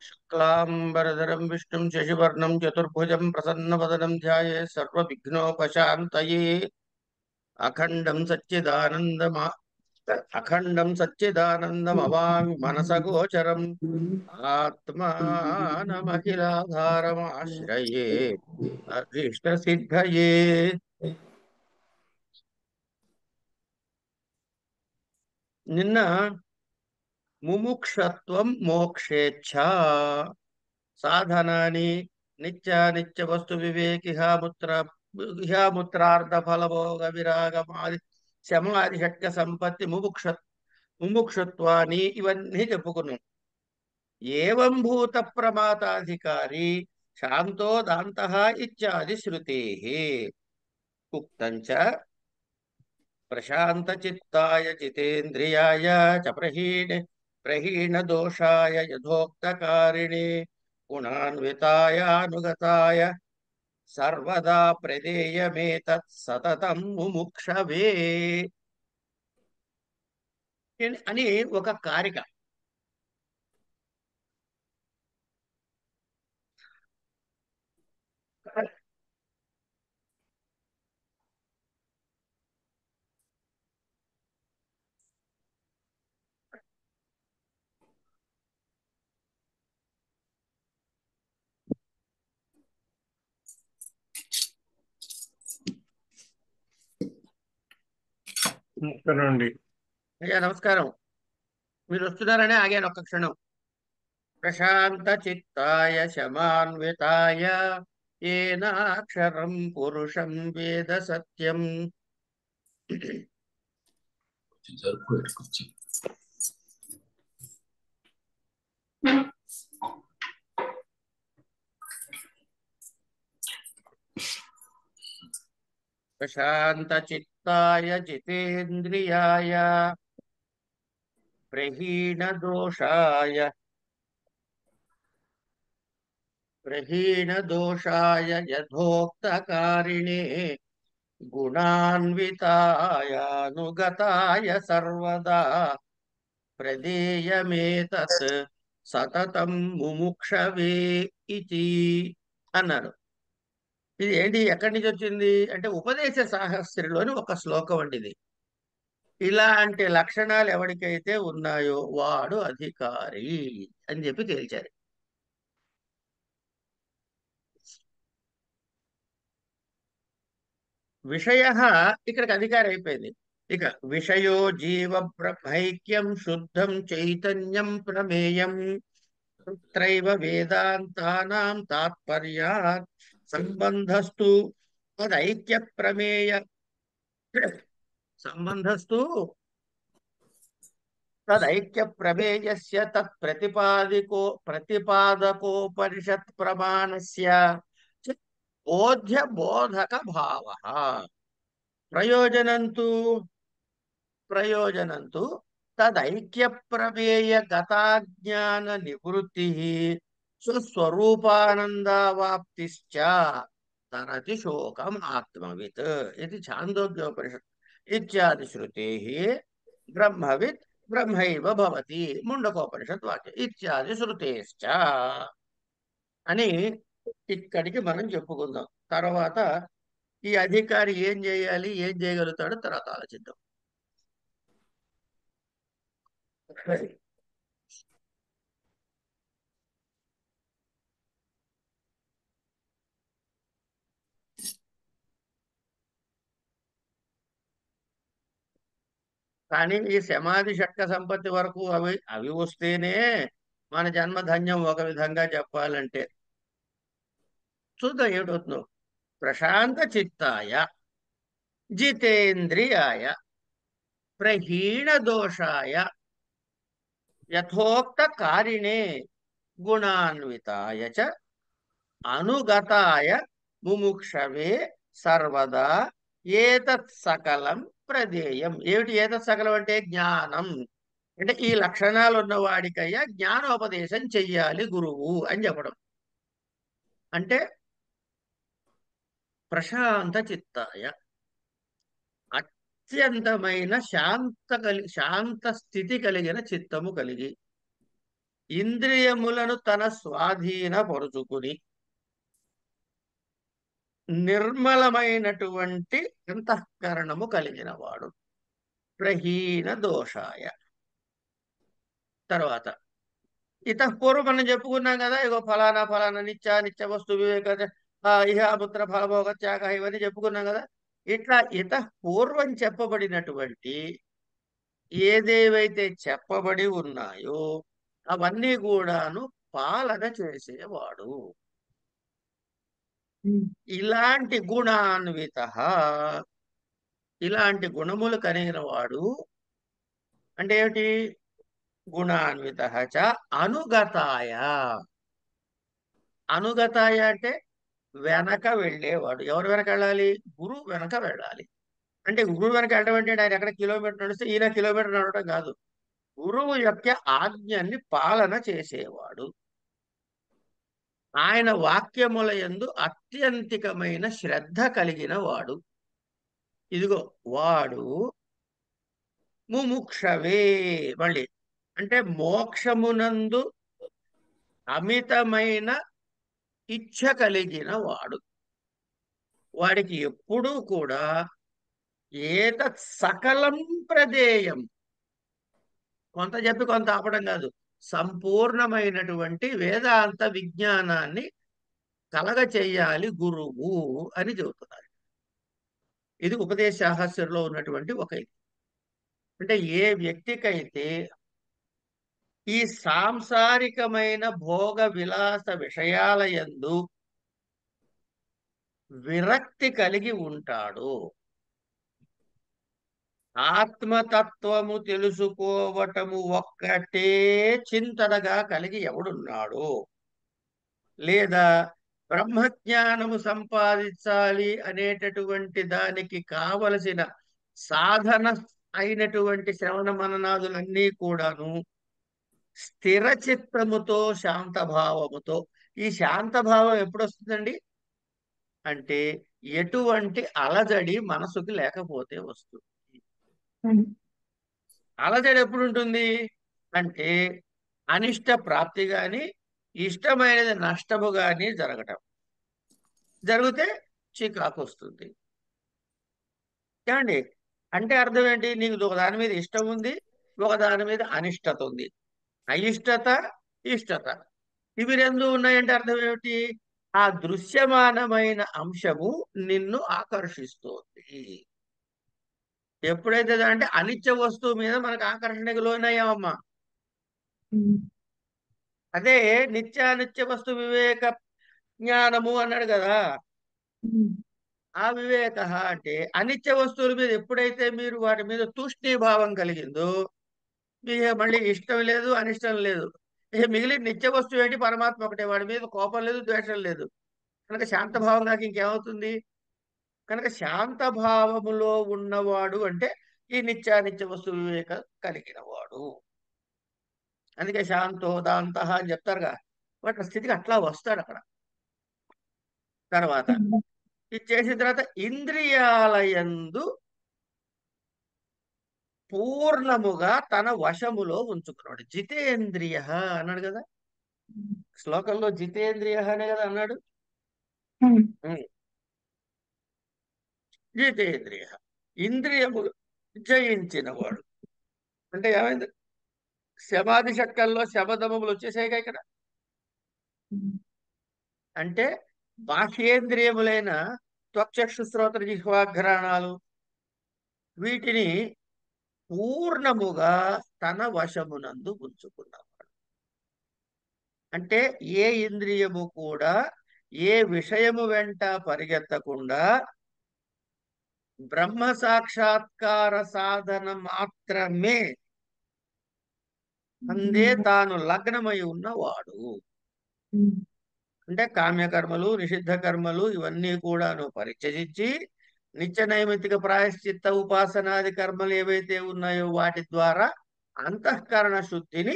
శుక్లాంబరధరం విష్ణుం శశివర్ణం చతుర్భుజం ప్రసన్నవదనం ధ్యాయేత్ సర్వవిఘ్నోపశాంతయే. అఖండం సచ్చిదానందమా అఖండం సచ్చిదానందమవాంగ్ మనసగోచరం ఆత్మానమఖిలాధారమాశ్రయే అభీష్టసిద్ధయే. నిన్న ముముక్షత్వం మోక్షేచ్ఛ సాధనాని నిత్య వస్తు వివేకిహాముత్రార్థ ఫలభోగ విరాగమాది శమాది షట్క సంపత్తి ముముక్షత్వాని ఇవన్నీ చెప్పుకున్నాం. ఏవం భూత ప్రమాతాధికారి శాంతో దాంతః ఇత్యాది శృతే ఉక్తంచ ప్రశాంత చిత్తాయ జితేంద్రియాయ చ ప్రహీణ దోషాయ యథోక్తకారిణే గుణాన్వితాయ అనుగతాయ సర్వదా ప్రదేయమేతత్ సతతం ముముక్షవే అని ఒక కారిక. నమస్కారం. అయ్యా నమస్కారం. మీరు వస్తున్నారనే ఆగాను ఒక్క క్షణం. ప్రశాంత చిత్తాయ శమాన్వితాయ ఏనాక్షరం పురుషం వేద సత్యం. ప్రశాంత చిత్తాయ జితేంద్రియాయ ప్రహీణ దోషాయ యథోక్తకారిణే గుణాన్వితాయ అనుగతాయ సర్వదా ప్రదేయమేతత్ సతతం ముముక్షవే ఇతి అన్నారు. ఇది ఏంటి, ఎక్కడి నుంచి వచ్చింది అంటే ఉపదేశ సాహస్రిలోని ఒక శ్లోకం అండి ఇది. ఇలాంటి లక్షణాలు ఎవరికైతే ఉన్నాయో వాడు అధికారి అని చెప్పి తేల్చారు. విషయ ఇక్కడికి అధికారి అయిపోయింది. ఇక విషయో జీవ బ్రహ్మైక్యం శుద్ధం చైతన్యం ప్రమేయం త్రైవ వేదాంతానాం తాత్పర్యాత్ సంబంధస్తు తదైక్య ప్రమేయ సంబంధస్తు తదైక్య ప్రమేయస్య తత్ ప్రతిపాదకోపనిషత్ ప్రమాణస్య బోధ్య బోధక భావ ప్రయోజనంతు తదైక్య ప్రమేయ గతాజ్ఞాన నివృత్తి స్వస్వరూపానందావాప్తిశ్చ తరతి శోకం ఆత్మవిత్ ఇది ఛాందోగ్యోపనిషత్ ఇత్యాది శృతే బ్రహ్మవిత్ బ్రహ్మైవ భవతి ముండకోపనిషత్ వాక్యం ఇత్యాది శృతేశ్చ అని ఇక్కడికి మనం చెప్పుకుందాం. తర్వాత ఈ అధికారి ఏం చేయాలి, ఏం చేయగలుగుతాడో తర్వాత ఆలోచిద్దాం. కానీ ఈ సమాధి షట్క సంపత్తి వరకు అవి అవి వస్తేనే మన జన్మ ధన్యం ఒక విధంగా చెప్పాలంటే. చూద్దాం ఏమిటవుతుందో. ప్రశాంత చిత్తాయ జితేంద్రియాయ ప్రహీణ దోషాయ యథోక్త కారిణే గుణాన్వితాయ చ అనుగతాయ ముముక్షవే సర్వదా ఏతత్ సకలం ప్రదేయం. ఏమిటి ఏతత్ సకలం అంటే జ్ఞానం. అంటే ఈ లక్షణాలు ఉన్న వాడికయ్యా జ్ఞానోపదేశం చెయ్యాలి గురువు అని చెప్పడం. అంటే ప్రశాంత చిత్తాయ అత్యంతమైన శాంత స్థితి కలిగిన చిత్తము కలిగి ఇంద్రియములను తన స్వాధీనపరుచుకుని నిర్మలమైనటువంటి అంతఃకరణము కలిగిన వాడు. ప్రహీన దోషాయ. తర్వాత పూర్వం మనం చెప్పుకున్నాం కదా, ఇగో ఫలానా ఫలానా నిత్య వస్తు వివేక ఇహాముత్ర ఫలభోగ త్యాగ ఇవన్నీ చెప్పుకున్నాం కదా. ఇట్లా పూర్వం చెప్పబడినటువంటి ఏదేవైతే చెప్పబడి ఉన్నాయో అవన్నీ కూడాను పాలన చేసేవాడు. ఇలాంటి గుణాన్విత, ఇలాంటి గుణములు కలిగిన వాడు అంటే ఏమిటి? గుణాన్విత చ అనుగతాయ. అనుగతాయ అంటే వెనక వెళ్ళేవాడు. ఎవరు వెనక వెళ్ళాలి? గురువు వెనక వెళ్ళాలి. అంటే గురువు వెనక వెళ్ళడం అంటే ఆయన ఎక్కడ కిలోమీటర్ నడిస్తే ఈయన కిలోమీటర్ నడవడం కాదు. గురువు యొక్క ఆజ్ఞని పాలన చేసేవాడు. ఆయన వాక్యముల యందు అత్యంతికమైన శ్రద్ధ కలిగిన వాడు. ఇదిగో వాడు ముముక్షవే. మళ్ళీ అంటే మోక్షమునందు అమితమైన ఇచ్ఛ కలిగిన వాడు. వాడికి ఎప్పుడూ కూడా ఏతత్ సకలం ప్రదేయం, కొంత చెప్పి కొంత ఆపడం కాదు, సంపూర్ణమైనటువంటి వేదాంత విజ్ఞానాన్ని కలగ చెయ్యాలి గురువు అని చెబుతున్నారు. ఇది ఉపదేశాహస్యంలో ఉన్నటువంటి ఒక ఇది. అంటే ఏ వ్యక్తికైతే ఈ సాంసారికమైన భోగ విలాస విషయాల యందు విరక్తి కలిగి ఉంటాడు, ఆత్మతత్వము తెలుసుకోవటము ఒక్కటే చింతనగా కలిగి ఎవడున్నాడు, లేదా బ్రహ్మజ్ఞానము సంపాదించాలి అనేటటువంటి దానికి కావలసిన సాధన అయినటువంటి శ్రవణ మననాదులన్నీ కూడాను స్థిర చిత్తముతో శాంత భావముతో. ఈ శాంత భావం ఎప్పుడు వస్తుందండి అంటే ఎటువంటి అలజడి మనసుకి లేకపోతే వస్తుంది. అలజడి ఎప్పుడు ఉంటుంది అంటే అనిష్ట ప్రాప్తి గాని ఇష్టమైనది నష్టము గాని జరగటం. జరిగితే చికాకు వస్తుంది. ఏమండి? అంటే అర్థం ఏంటి? నీకు ఒక దాని మీద ఇష్టం ఉంది, ఒక దాని మీద అనిష్టత ఉంది. అయిష్టత, ఇష్టత, ఇవి రెండు ఉన్నాయంటే అర్థం ఏమిటి? ఆ దృశ్యమానమైన అంశము నిన్ను ఆకర్షిస్తుంది. ఎప్పుడైతే అంటే అనిత్య వస్తువు మీద మనకు ఆకర్షణకు లోనయ్యామమ్మా. అదే నిత్యానిత్య వస్తు వివేక జ్ఞానము అన్నాడు కదా. ఆ వివేక అంటే అనిత్య వస్తువుల మీద ఎప్పుడైతే మీరు వాటి మీద తూష్ణీభావం కలిగిందో మీకు మళ్ళీ ఇష్టం లేదు, అనిష్టం లేదు. మిగిలిన నిత్య వస్తువు ఏంటి? పరమాత్మ ఒకటే. వాడి మీద కోపం లేదు, ద్వేషం లేదు. కనుక శాంతభావం నాకు ఇంకేమవుతుంది? కనుక శాంత భావములో ఉన్నవాడు అంటే ఈ నిత్యానిత్య వస్తు వివేక కలిగిన వాడు. అందుకే శాంతో దాంత అని చెప్తారుగా, వాటి స్థితికి అట్లా వస్తాడు అక్కడ. తర్వాత ఇది చేసిన తర్వాత ఇంద్రియాలయందు పూర్ణముగా తన వశములో ఉంచుకున్నాడు. జితేంద్రియ అన్నాడు కదా శ్లోకంలో, జితేంద్రియ అనే కదా అన్నాడు. జితేంద్రియ ఇంద్రియములు జయించిన వాడు. అంటే ఏమైంది? శమాధి శక్కల్లో శబదములు వచ్చేసాయిగా ఇక్కడ. అంటే బాహ్యేంద్రియములైన త్వక్చక్షు శ్రోత్ర జిహ్వాఘ్రాణాలు వీటిని పూర్ణముగా తన వశమునందు ఉంచుకున్నవాడు. అంటే ఏ ఇంద్రియము కూడా ఏ విషయము వెంట పరిగెత్తకుండా బ్రహ్మ సాక్షాత్కార సాధన మాత్రమే అందే తాను లగ్నమై ఉన్నవాడు. అంటే కామ్యకర్మలు, నిషిద్ధ కర్మలు ఇవన్నీ కూడాను పరిత్యజించి నిత్య నైమిత్తిక ప్రాయశ్చిత్త ఉపాసనాది కర్మలు ఏవైతే ఉన్నాయో వాటి ద్వారా అంతఃకరణ శుద్ధిని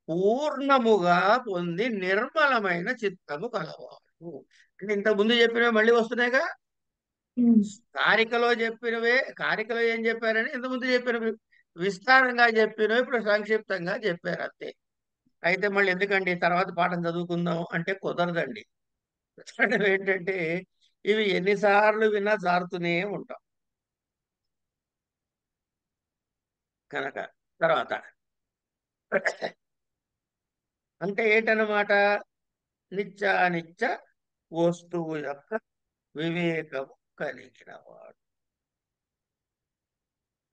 పూర్ణముగా పొంది నిర్మలమైన చిత్తము కలవాడు. అంటే ఇంతకుముందు చెప్పినవి మళ్ళీ వస్తున్నాయిగా. కారికలో ఏం చెప్పారని ఇంతకుముందు చెప్పినవి విస్తారంగా చెప్పినవి ఇప్పుడు సంక్షిప్తంగా చెప్పారు అంతే. అయితే మళ్ళీ ఎందుకండి తర్వాత పాఠం చదువుకుందాం అంటే కుదరదండి. కారణం ఏంటంటే ఇవి ఎన్నిసార్లు విన్నా జారుతూనే ఉంటాం కనుక. తర్వాత అంటే ఏంటన్నమాట? నిత్యానిత్య వస్తువు యొక్క వివేకము కలిగిన వాడు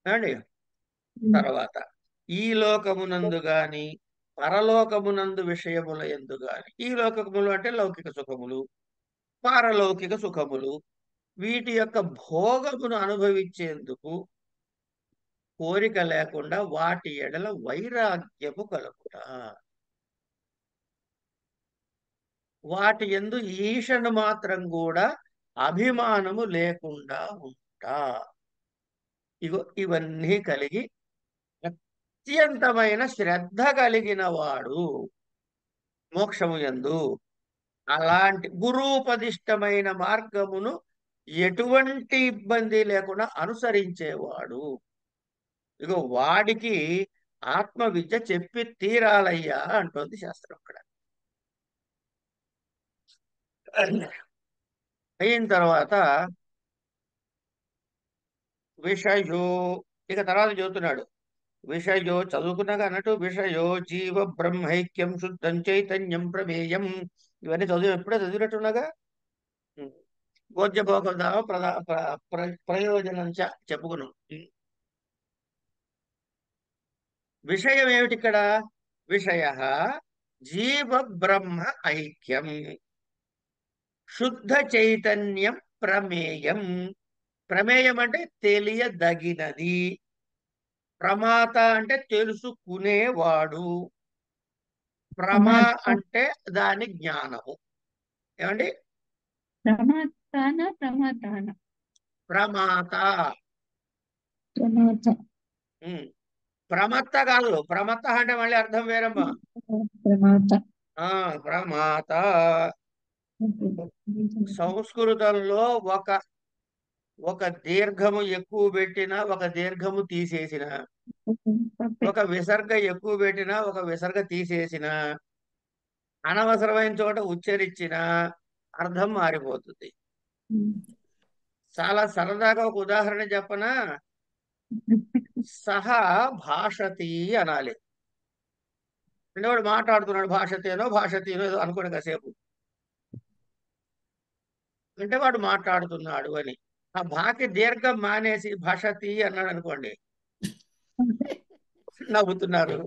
అండి. తర్వాత ఈ లోకమునందు గాని పరలోకమునందు విషయముల ఎందు గాని, ఈ లోకములు అంటే లౌకిక సుఖములు, పారలౌకిక సుఖములు, వీటి యొక్క భోగమును అనుభవించేందుకు కోరిక లేకుండా వాటి ఎడల వైరాగ్యము కలుగుట, వాటి యందు ఈషను మాత్రం కూడా అభిమానము లేకుండా ఉంటా. ఇగో ఇవన్నీ కలిగి అత్యంతమైన శ్రద్ధ కలిగిన వాడు మోక్షము యందు, అలాంటి గురూపదిష్టమైన మార్గమును ఎటువంటి ఇబ్బంది లేకుండా అనుసరించేవాడు, ఇగో వాడికి ఆత్మ విద్య చెప్పి తీరాలయ్యా అంటోంది శాస్త్రం అక్కడ. అయిన తర్వాత విషయో, ఇక తర్వాత చెబుతున్నాడు. విషయో చదువుకున్నాక అన్నట్టు విషయో జీవ బ్రహ్మైక్యం శుద్ధం చైతన్యం ప్రమేయం, ఇవన్నీ చదువు ఎప్పుడే చదివినట్టున్నాగా. భోజ్యభోగ ప్రయోజనం చెప్పుకున్నాం. విషయం ఏమిటి ఇక్కడ? విషయ జీవ బ్రహ్మ ఐక్యం శుద్ధ చైతన్యం ప్రమేయం. ప్రమేయం అంటే తెలియదగినది, ప్రమాత అంటే తెలుసుకునేవాడు, ప్రమా ప్రమాత అంటే దాని జ్ఞానము. ఏమండి? ప్రమాతాన ప్రమాతాన ప్రమాత. ప్రమాత ఉమ్. ప్రమత్త కాదు, ప్రమత్త అంటే మళ్ళీ అర్థం వేరమ్మా. ప్రమాత ప్రమాత. సంస్కృతంలో ఒక ఒక దీర్ఘము ఎక్కువ పెట్టినా ఒక దీర్ఘము తీసేసిన, ఒక విసర్గ ఎక్కువ పెట్టినా ఒక విసర్గ తీసేసిన, అనవసరమైన చోట ఉచ్చరించిన అర్థం మారిపోతుంది. చాలా సరదాగా ఒక ఉదాహరణ చెప్పనా? సహ భాషతి అనాలి. అంటే వాడు మాట్లాడుతున్నాడు, భాషతేనో భాషతీనో ఏదో అనుకోండి కాసేపు, అంటే వాడు మాట్లాడుతున్నాడు అని. ఆ భాకి దీర్ఘం మానేసి భాషతి అన్నాడు అనుకోండి, నవ్వుతున్నారు.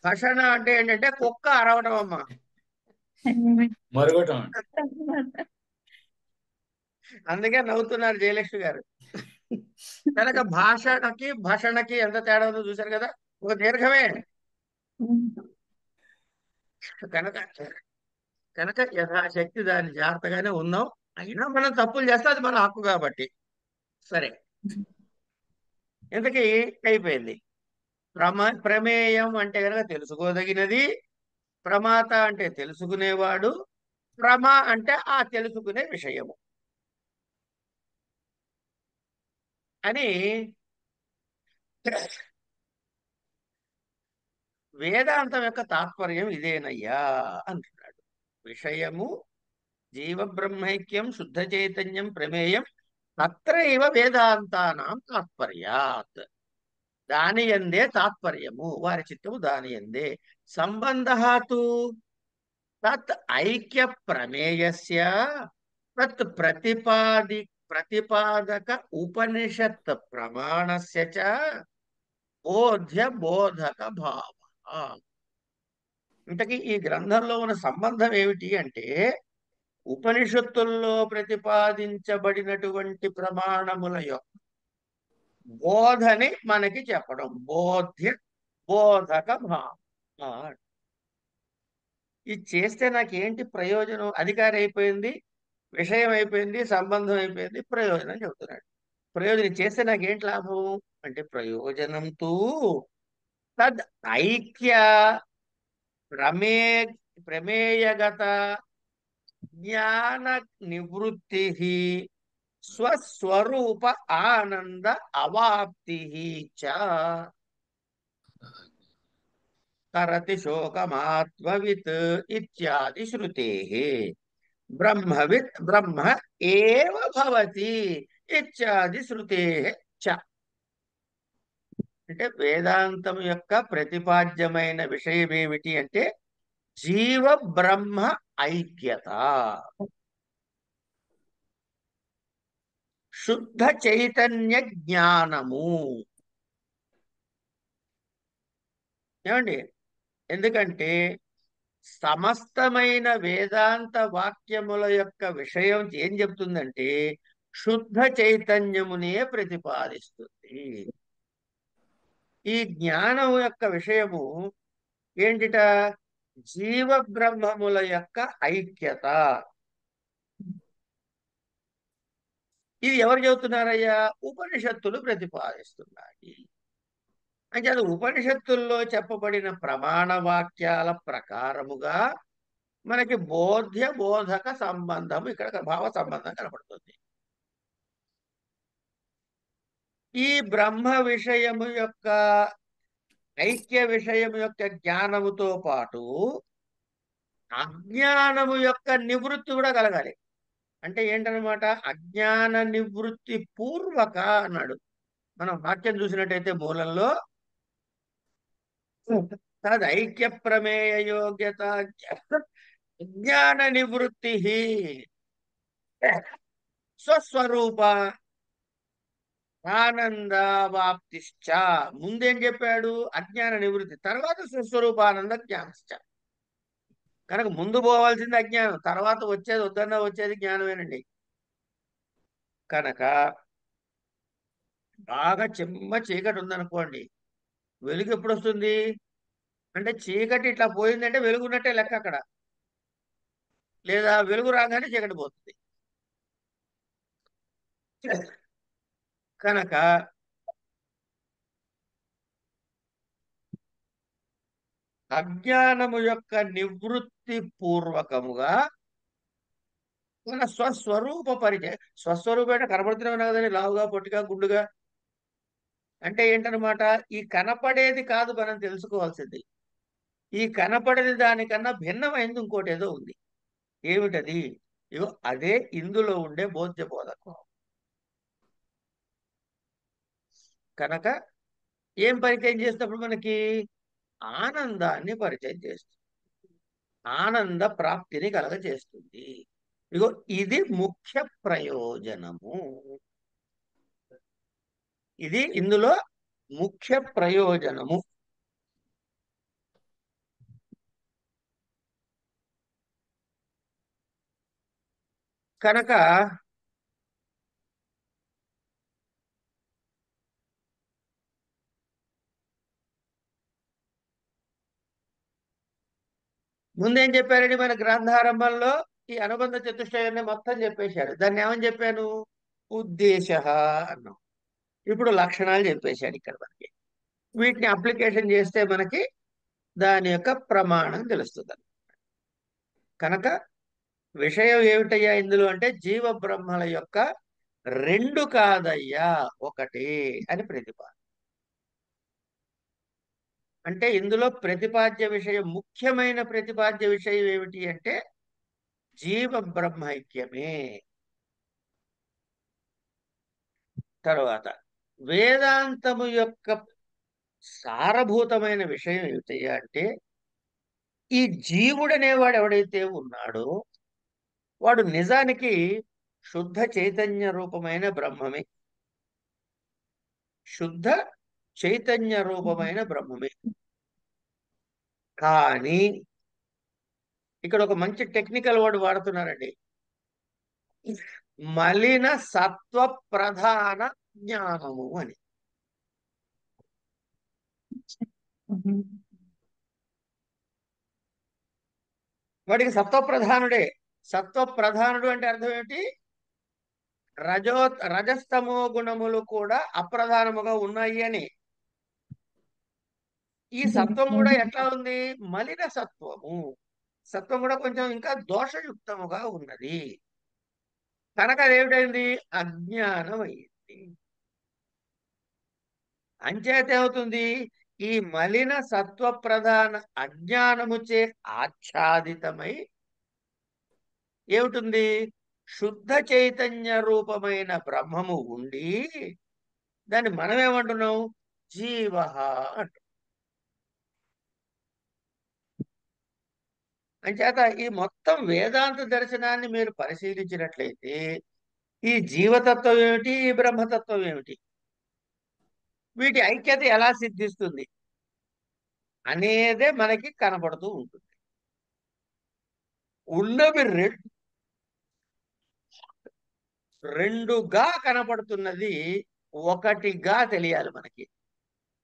భషణ అంటే ఏంటంటే కుక్క అరవడం అమ్మా, మరొకటం. అందుకే నవ్వుతున్నారు జయలక్ష్మి గారు. కనుక భాషణకి భషణకి ఎంత తేడా ఉందో చూశారు కదా, ఒక దీర్ఘమే. కనుక కనుక యథాశక్తి దాన్ని జాగ్రత్తగానే ఉన్నాం. అయినా మనం తప్పులు చేస్తే అది మన హక్కు కాబట్టి సరే. ఇంతకీ అయిపోయింది. ప్రమేయం అంటే కనుక తెలుసుకోదగినది, ప్రమాత అంటే తెలుసుకునేవాడు, ప్రమా అంటే ఆ తెలుసుకునే విషయము అని వేదాంతం యొక్క తాత్పర్యం ఇదేనయ్యా అంటున్నాడు. విషయము జీవ బ్రహ్మైక్యం శుద్ధ చైతన్యం ప్రమేయం తత్రైవ వేదాంతానాం తాత్పర్యాత్. దాని యందే తాత్పర్యము, వారి చిత్తము దాని యందే. సంబంధః తత్ ఐక్య ప్రమేయస్య తత్ ప్రతిపాదక ఉపనిషత్ ప్రమాణస్య చ బోధ్య బోధక భావ. ఇంతకీ ఈ గ్రంథంలో ఉన్న సంబంధం ఏమిటి అంటే, ఉపనిషత్తుల్లో ప్రతిపాదించబడినటువంటి ప్రమాణముల యొక్క బోధని మనకి చెప్పడం, బోధ్య బోధక భావ. ఇది చేస్తే నాకేంటి ప్రయోజనం? అధికారి అయిపోయింది, విషయం అయిపోయింది, సంబంధం అయిపోయింది, ప్రయోజనం చెబుతున్నాడు. ప్రయోజనం చేస్తే నాకేంటి లాభం అంటే, ప్రయోజనంతో తద్ ఐక్య ప్రమే ప్రమేయగత జ్ఞాన నివృత్తి స్వస్వరూప ఆనంద అవాప్తి చ. హరతి శోకమాత్మవిత్ ఇత్యాది శ్రుతే బ్రహ్మవిత్ బ్రహ్మ ఏవ భవతి ఇత్యాది శ్రుతే చ. అంటే వేదాంతం యొక్క ప్రతిపాద్యమైన విషయం ఏమిటి అంటే జీవ బ్రహ్మ ఐక్యత, శుద్ధ చైతన్య జ్ఞానము. ఏమండి? ఎందుకంటే సమస్తమైన వేదాంత వాక్యముల యొక్క విషయం ఏం చెప్తుందంటే శుద్ధ చైతన్యమునే ప్రతిపాదిస్తుంది. ఈ జ్ఞానం యొక్క విషయము ఏంటిట? జీవ బ్రహ్మముల యొక్క ఐక్యత. ఇది ఎవరు చెబుతున్నారయ్యా? ఉపనిషత్తులు ప్రతిపాదిస్తున్నాయి. అంటే అది ఉపనిషత్తుల్లో చెప్పబడిన ప్రమాణ వాక్యాల ప్రకారముగా మనకి బోధ్య బోధక సంబంధం, ఇక్కడ భావ సంబంధం కనపడుతుంది. ఈ బ్రహ్మ విషయము యొక్క ఐక్య విషయం యొక్క జ్ఞానముతో పాటు అజ్ఞానము యొక్క నివృత్తి కూడా కలగాలి. అంటే ఏంటనమాట? అజ్ఞాన నివృత్తి పూర్వక అన్నాడు. మనం వాక్యం చూసినట్టయితే మూలంలో తద్ ఐక్య ప్రమేయ యోగ్యత జ్ఞాన నివృత్తి స్వస్వరూప ఆనందవాప్తిశ్చ. ముందేం చెప్పాడు? అజ్ఞాన నివృత్తి, తర్వాత స్వస్వరూపానంద జ్ఞానశ్చ. కనుక ముందు పోవాల్సింది అజ్ఞానం, తర్వాత వచ్చేది వద్దన్నా వచ్చేది జ్ఞానమేనండి. కనుక బాగా చెమ్మ చీకటి ఉందనుకోండి, వెలుగు ఎప్పుడు వస్తుంది అంటే చీకటి ఇట్లా పోయిందంటే వెలుగున్నట్టే లెక్క అక్కడ. లేదా వెలుగు రాగానే చీకటి పోతుంది. కనుక అజ్ఞానము యొక్క నివృత్తి పూర్వకముగా మన స్వస్వరూప పరిచయం. స్వస్వరూపం అంటే కనబడుతున్నావు కదండి, లావుగా పొట్టిగా గుండుగా. అంటే ఏంటనమాట? ఈ కనపడేది కాదు మనం తెలుసుకోవాల్సింది. ఈ కనపడేది దానికన్నా భిన్నమైంది ఇంకోటి ఏదో ఉంది. ఏమిటది? ఇగో అదే ఇందులో ఉండే బోధ్య బోధకం. కనుక ఏం పరిచయం చేసినప్పుడు మనకి ఆనందాన్ని పరిచయం చేస్తుంది, ఆనంద ప్రాప్తిని కలగజేస్తుంది. ఇగో ఇది ముఖ్య ప్రయోజనము. ఇది ఇందులో ముఖ్య ప్రయోజనము. కనుక ముందేం చెప్పారండి మన గ్రంథారంభంలో? ఈ అనుబంధ చతుష్టయాన్ని మొత్తం చెప్పేశాడు. దాన్ని ఏమని చెప్పాను? ఉద్దేశ అన్నాం. ఇప్పుడు లక్షణాలు చెప్పేశాడు ఇక్కడ మనకి. వీటిని అప్లికేషన్ చేస్తే మనకి దాని యొక్క ప్రమాణం తెలుస్తుంది. కనుక విషయం ఏమిటయ్యా ఇందులో అంటే జీవ బ్రహ్మల యొక్క రెండు కాదయ్యా ఒకటి అని ప్రతిపాదన. అంటే ఇందులో ప్రతిపాద్య విషయం, ముఖ్యమైన ప్రతిపాద్య విషయం ఏమిటి అంటే జీవ బ్రహ్మైక్యమే. తర్వాత వేదాంతము యొక్క సారభూతమైన విషయం ఏమిటయ్యా అంటే ఈ జీవుడనేవాడు ఎవడైతే ఉన్నాడో వాడు నిజానికి శుద్ధ చైతన్య రూపమైన బ్రహ్మమే. శుద్ధ చైతన్య రూపమైన బ్రహ్మమే. కానీ ఇక్కడ ఒక మంచి టెక్నికల్ వర్డ్ వాడుతున్నారండి. మలిన సత్వ ప్రధాన జ్ఞానము అని. వాడికి సత్వప్రధానుడే. సత్వప్రధానుడు అంటే అర్థం ఏమిటి? రజో రజస్తమో గుణములు కూడా అప్రధానముగా ఉన్నాయి అని. ఈ సత్వం కూడా ఎట్లా ఉంది? మలిన సత్వము. సత్వం కూడా కొంచెం ఇంకా దోషయుక్తముగా ఉన్నది. కనుక అదేమిటైంది? అజ్ఞానం అయింది. అంచేత ఏమవుతుంది? ఈ మలిన సత్వప్రధాన అజ్ఞానముచే ఆచ్ఛాదితమై ఏమిటుంది? శుద్ధ చైతన్య రూపమైన బ్రహ్మము ఉండి దాన్ని మనం ఏమంటున్నాం? జీవ అంటున్నాం. అంచేత ఈ మొత్తం వేదాంత దర్శనాన్ని మీరు పరిశీలించినట్లయితే ఈ జీవతత్వం ఏమిటి, ఈ బ్రహ్మతత్వం ఏమిటి, వీటి ఐక్యత ఎలా సిద్ధిస్తుంది అనేదే మనకి కనపడుతూ ఉంటుంది. ఉన్నవి రెండుగా కనపడుతున్నది ఒకటిగా తెలియాలి మనకి.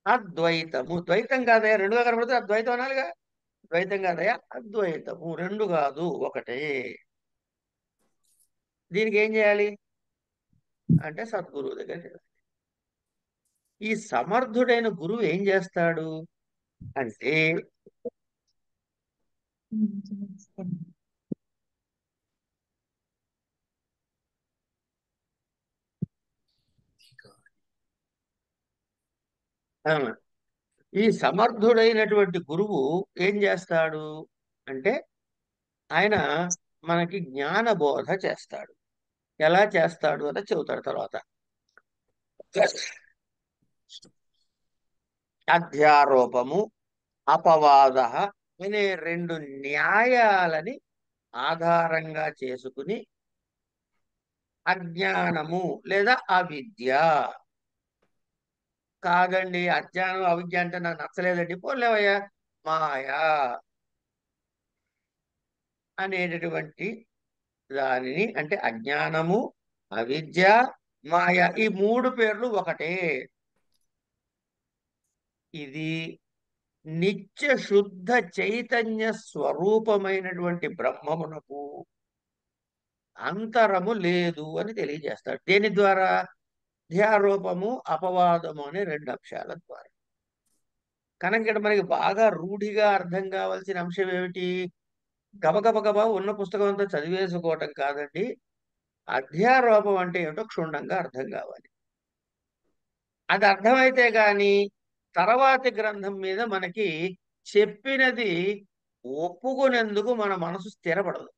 అద్వైతము. ద్వైతం కాదయా, రెండుగా కనపడుతుంది అద్వైతం అనాలిగా. ద్వైతం కాదయా, అద్వైతము. రెండు కాదు, ఒకటే. దీనికి ఏం చేయాలి అంటే సద్గురువు దగ్గర చేయాలి. ఈ సమర్థుడైన గురువు ఏం చేస్తాడు అంటే ఆ, ఈ సమర్థుడైనటువంటి గురువు ఏం చేస్తాడు అంటే ఆయన మనకి జ్ఞాన బోధ చేస్తాడు. ఎలా చేస్తాడు అని చెబుతాడు తర్వాత. అధ్యారోపము, అపవాద అనే రెండు న్యాయాలని ఆధారంగా చేసుకుని అజ్ఞానము లేదా అవిద్య, కాదండి అజ్ఞానం అవిద్య అంటే నాకు నచ్చలేదండి, పోలేవయ్యా, మాయా అనేటటువంటి దానిని, అంటే అజ్ఞానము, అవిద్య, మాయ, ఈ మూడు పేర్లు ఒకటే. ఇది నిత్య శుద్ధ చైతన్య స్వరూపమైనటువంటి బ్రహ్మమునకు అంతరము లేదు అని తెలియజేస్తాడు. దేని ద్వారా? ధ్యారూపము, అపవాదము అనే రెండు అంశాల ద్వారా. కనుక ఇక్కడ మనకి బాగా రూఢిగా అర్థం కావాల్సిన అంశం ఏమిటి? గబగబ గబా ఉన్న పుస్తకం అంతా చదివేసుకోవటం కాదండి. అధ్యారోపం అంటే ఏమిటో క్షుణ్ణంగా అర్థం కావాలి. అది అర్థమైతే గాని తర్వాతి గ్రంథం మీద మనకి చెప్పినది ఒప్పుకునేందుకు మన మనసు స్థిరపడదు.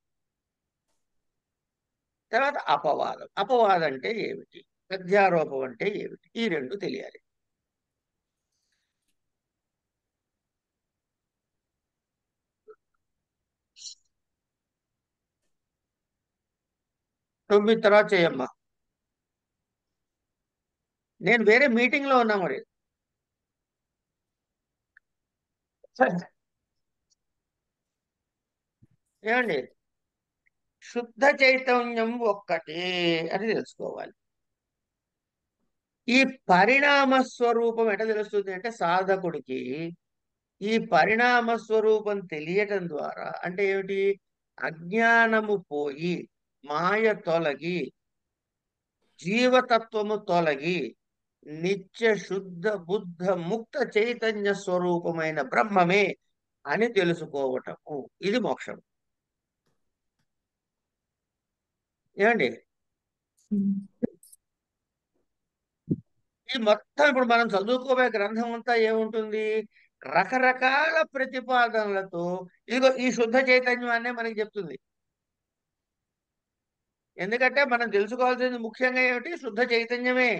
తర్వాత అపవాదం. అపవాదం అంటే ఏమిటి, అధ్యారోపం అంటే ఏమిటి, ఈ రెండు తెలియాలి. తొమ్మిది తర్వాత చేయమ్మా. నేను వేరే మీటింగ్ లో ఉన్నా మరి. ఏమండి, శుద్ధ చైతన్యం ఒక్కటే అని తెలుసుకోవాలి. ఈ పరిణామ స్వరూపం ఎట్లా తెలుస్తుంది అంటే సాధకుడికి ఈ పరిణామ స్వరూపం తెలియటం ద్వారా, అంటే ఏమిటి? అజ్ఞానము పోయి మాయ తొలగి జీవతత్వము తొలగి నిత్య శుద్ధ బుద్ధ ముక్త చైతన్య స్వరూపమైన బ్రహ్మమే అని తెలుసుకోవటము, ఇది మోక్షం. ఏమండి, ఈ మొత్తం ఇప్పుడు మనం చదువుకోబోయే గ్రంథం అంతా ఏముంటుంది? రకరకాల ప్రతిపాదనలతో ఇదిగో ఈ శుద్ధ చైతన్యాన్నే మనకి చెప్తుంది. ఎందుకంటే మనం తెలుసుకోవాల్సింది ముఖ్యంగా ఏమిటి? శుద్ధ చైతన్యమే.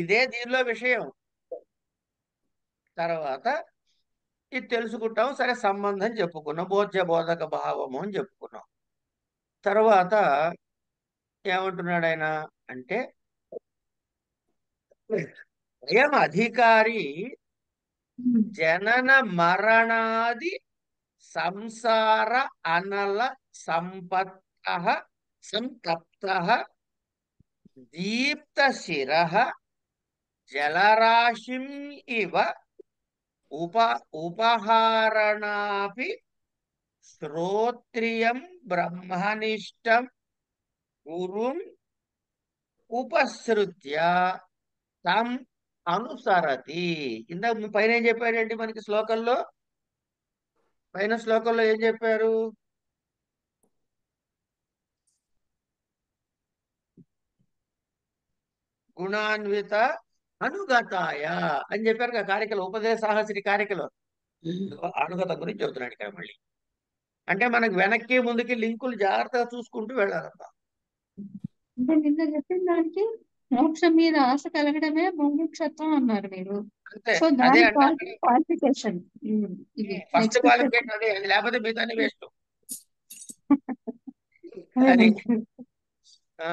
ఇదే దీనిలో విషయం. తర్వాత ఇది తెలుసుకుంటాం, సరే సంబంధం చెప్పుకున్నాం, బోధ్య బోధక భావము అని చెప్పుకున్నాం. తర్వాత ఏమంటున్నాడు ఆయన అంటే అయం అధికారి జనన మరణాది సంసార అనల సంపత్త సంతప్త దీప్త శిర జలరాశిం ఇవ ఉప ఉపహారణాపి శ్రోత్రియం బ్రహ్మనిష్టం గురుం ఉపసృత్య తం అనుసరతి. ఇందాక పైన ఏం చెప్పాడండి మనకి శ్లోకంలో? పైన శ్లోకంలో ఏం చెప్పారు? గుణాన్విత అనుగతాయ అని చెప్పారు కదా కారికలో, ఉపదేశాహసిని కారికలో. అనుగత గురించి చెబుతున్నాడు ఇక్కడ మళ్ళీ. అంటే మనకు వెనక్కి ముందుకి లింకులు జాగ్రత్తగా చూసుకుంటూ వెళ్ళాలమ్మా. అంటే నిన్న చెప్పిన దానికి మోక్షం మీద ఆశ కలగడమే ముముక్షత్వం అన్నారు మీరు. అంతే, సో అదే దాని అంటే అక్కడ క్వాలిఫికేషన్ ఇది ఫస్ట్ నెక్స్ట్ స్టెప్. క్వాలిఫికేషన్ అదే, అది లేకపోతే మిగతాన్ని వేస్ట్. అదే అది మంచిది. ఆ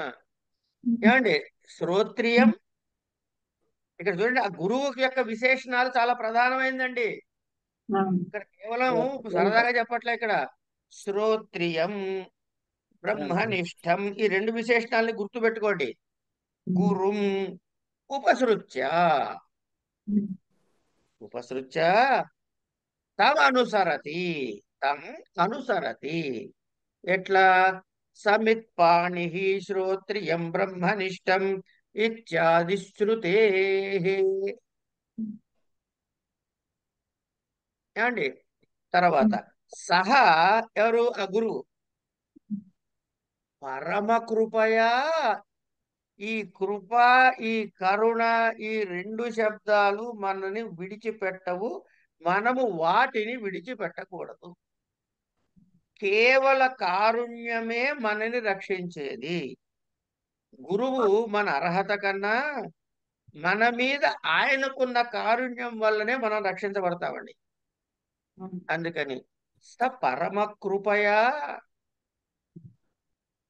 ఏమండి, శ్రోత్రియం. ఇక్కడ చూడండి, ఆ గురువు యొక్క విశేషణాలు చాలా ప్రధానమైందండి. ఇక్కడ కేవలం సరదాగా చెప్పట్లే ఇక్కడ. శ్రోత్రియం, బ్రహ్మనిష్టం, ఈ రెండు విశేషణాలని గుర్తుపెట్టుకోండి. గురుం ఉపసృత్య, ఉపసృత్య తం అనుసరతి, తం అనుసరతి. ఎట్లా? సమిత్పాణి శ్రోత్రియం బ్రహ్మనిష్టం ఇత్యాది శ్రుతే. ఏమండి, తర్వాత సహా, ఎవరు? ఆ గురువు. పరమ కృపయా, ఈ కృప, ఈ కరుణ, ఈ రెండు శబ్దాలు మనని విడిచిపెట్టవు. మనము వాటిని విడిచిపెట్టకూడదు. కేవల కారుణ్యమే మనని రక్షించేది. గురువు మన అర్హత కన్నా మన మీద ఆయనకున్న కారుణ్యం వల్లనే మనం రక్షించబడతామండి. అందుకని స పరమ కృపయా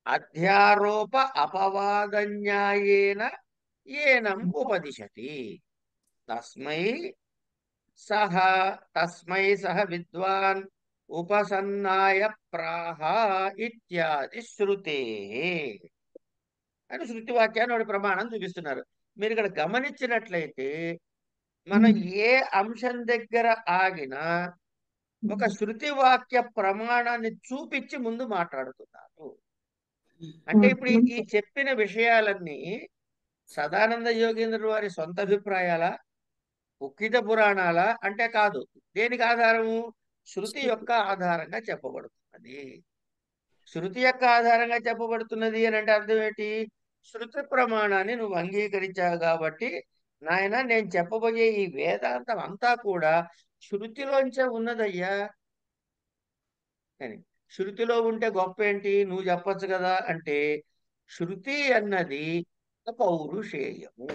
అధ్యారోప అపవాద న్యాయేన ఏనం ఉపదిశతి. తస్మై సహ, తస్మై సహ విద్వాన్ ఉపసన్నాయ ప్రాహ ఇత్యాది శృతే అని శృతి వాక్యాన్ని వాడి ప్రమాణం చూపిస్తున్నారు. మీరు ఇక్కడ గమనించినట్లయితే మనం ఏ అంశం దగ్గర ఆగినా ఒక శృతి వాక్య ప్రమాణాన్ని చూపించి ముందు మాట్లాడుతున్నారు. అంటే ఇప్పుడు ఈ చెప్పిన విషయాలన్నీ సదానంద యోగీంద్రుల వారి సొంత అభిప్రాయాలా, ఉక్కిత పురాణాలా అంటే కాదు. దేనికి ఆధారము? శృతి యొక్క ఆధారంగా చెప్పబడుతున్నది. శృతి యొక్క ఆధారంగా చెప్పబడుతున్నది అని అంటే అర్థం ఏంటి? శృతి ప్రమాణాన్ని నువ్వు అంగీకరించావు కాబట్టి నాయన, నేను చెప్పబోయే ఈ వేదాంతం అంతా కూడా శృతిలోంచే ఉన్నదయ్యా అని. శృతిలో ఉంటే గొప్ప ఏంటి, నువ్వు చెప్పొచ్చు కదా అంటే, శృతి అన్నది పౌరుషేయము.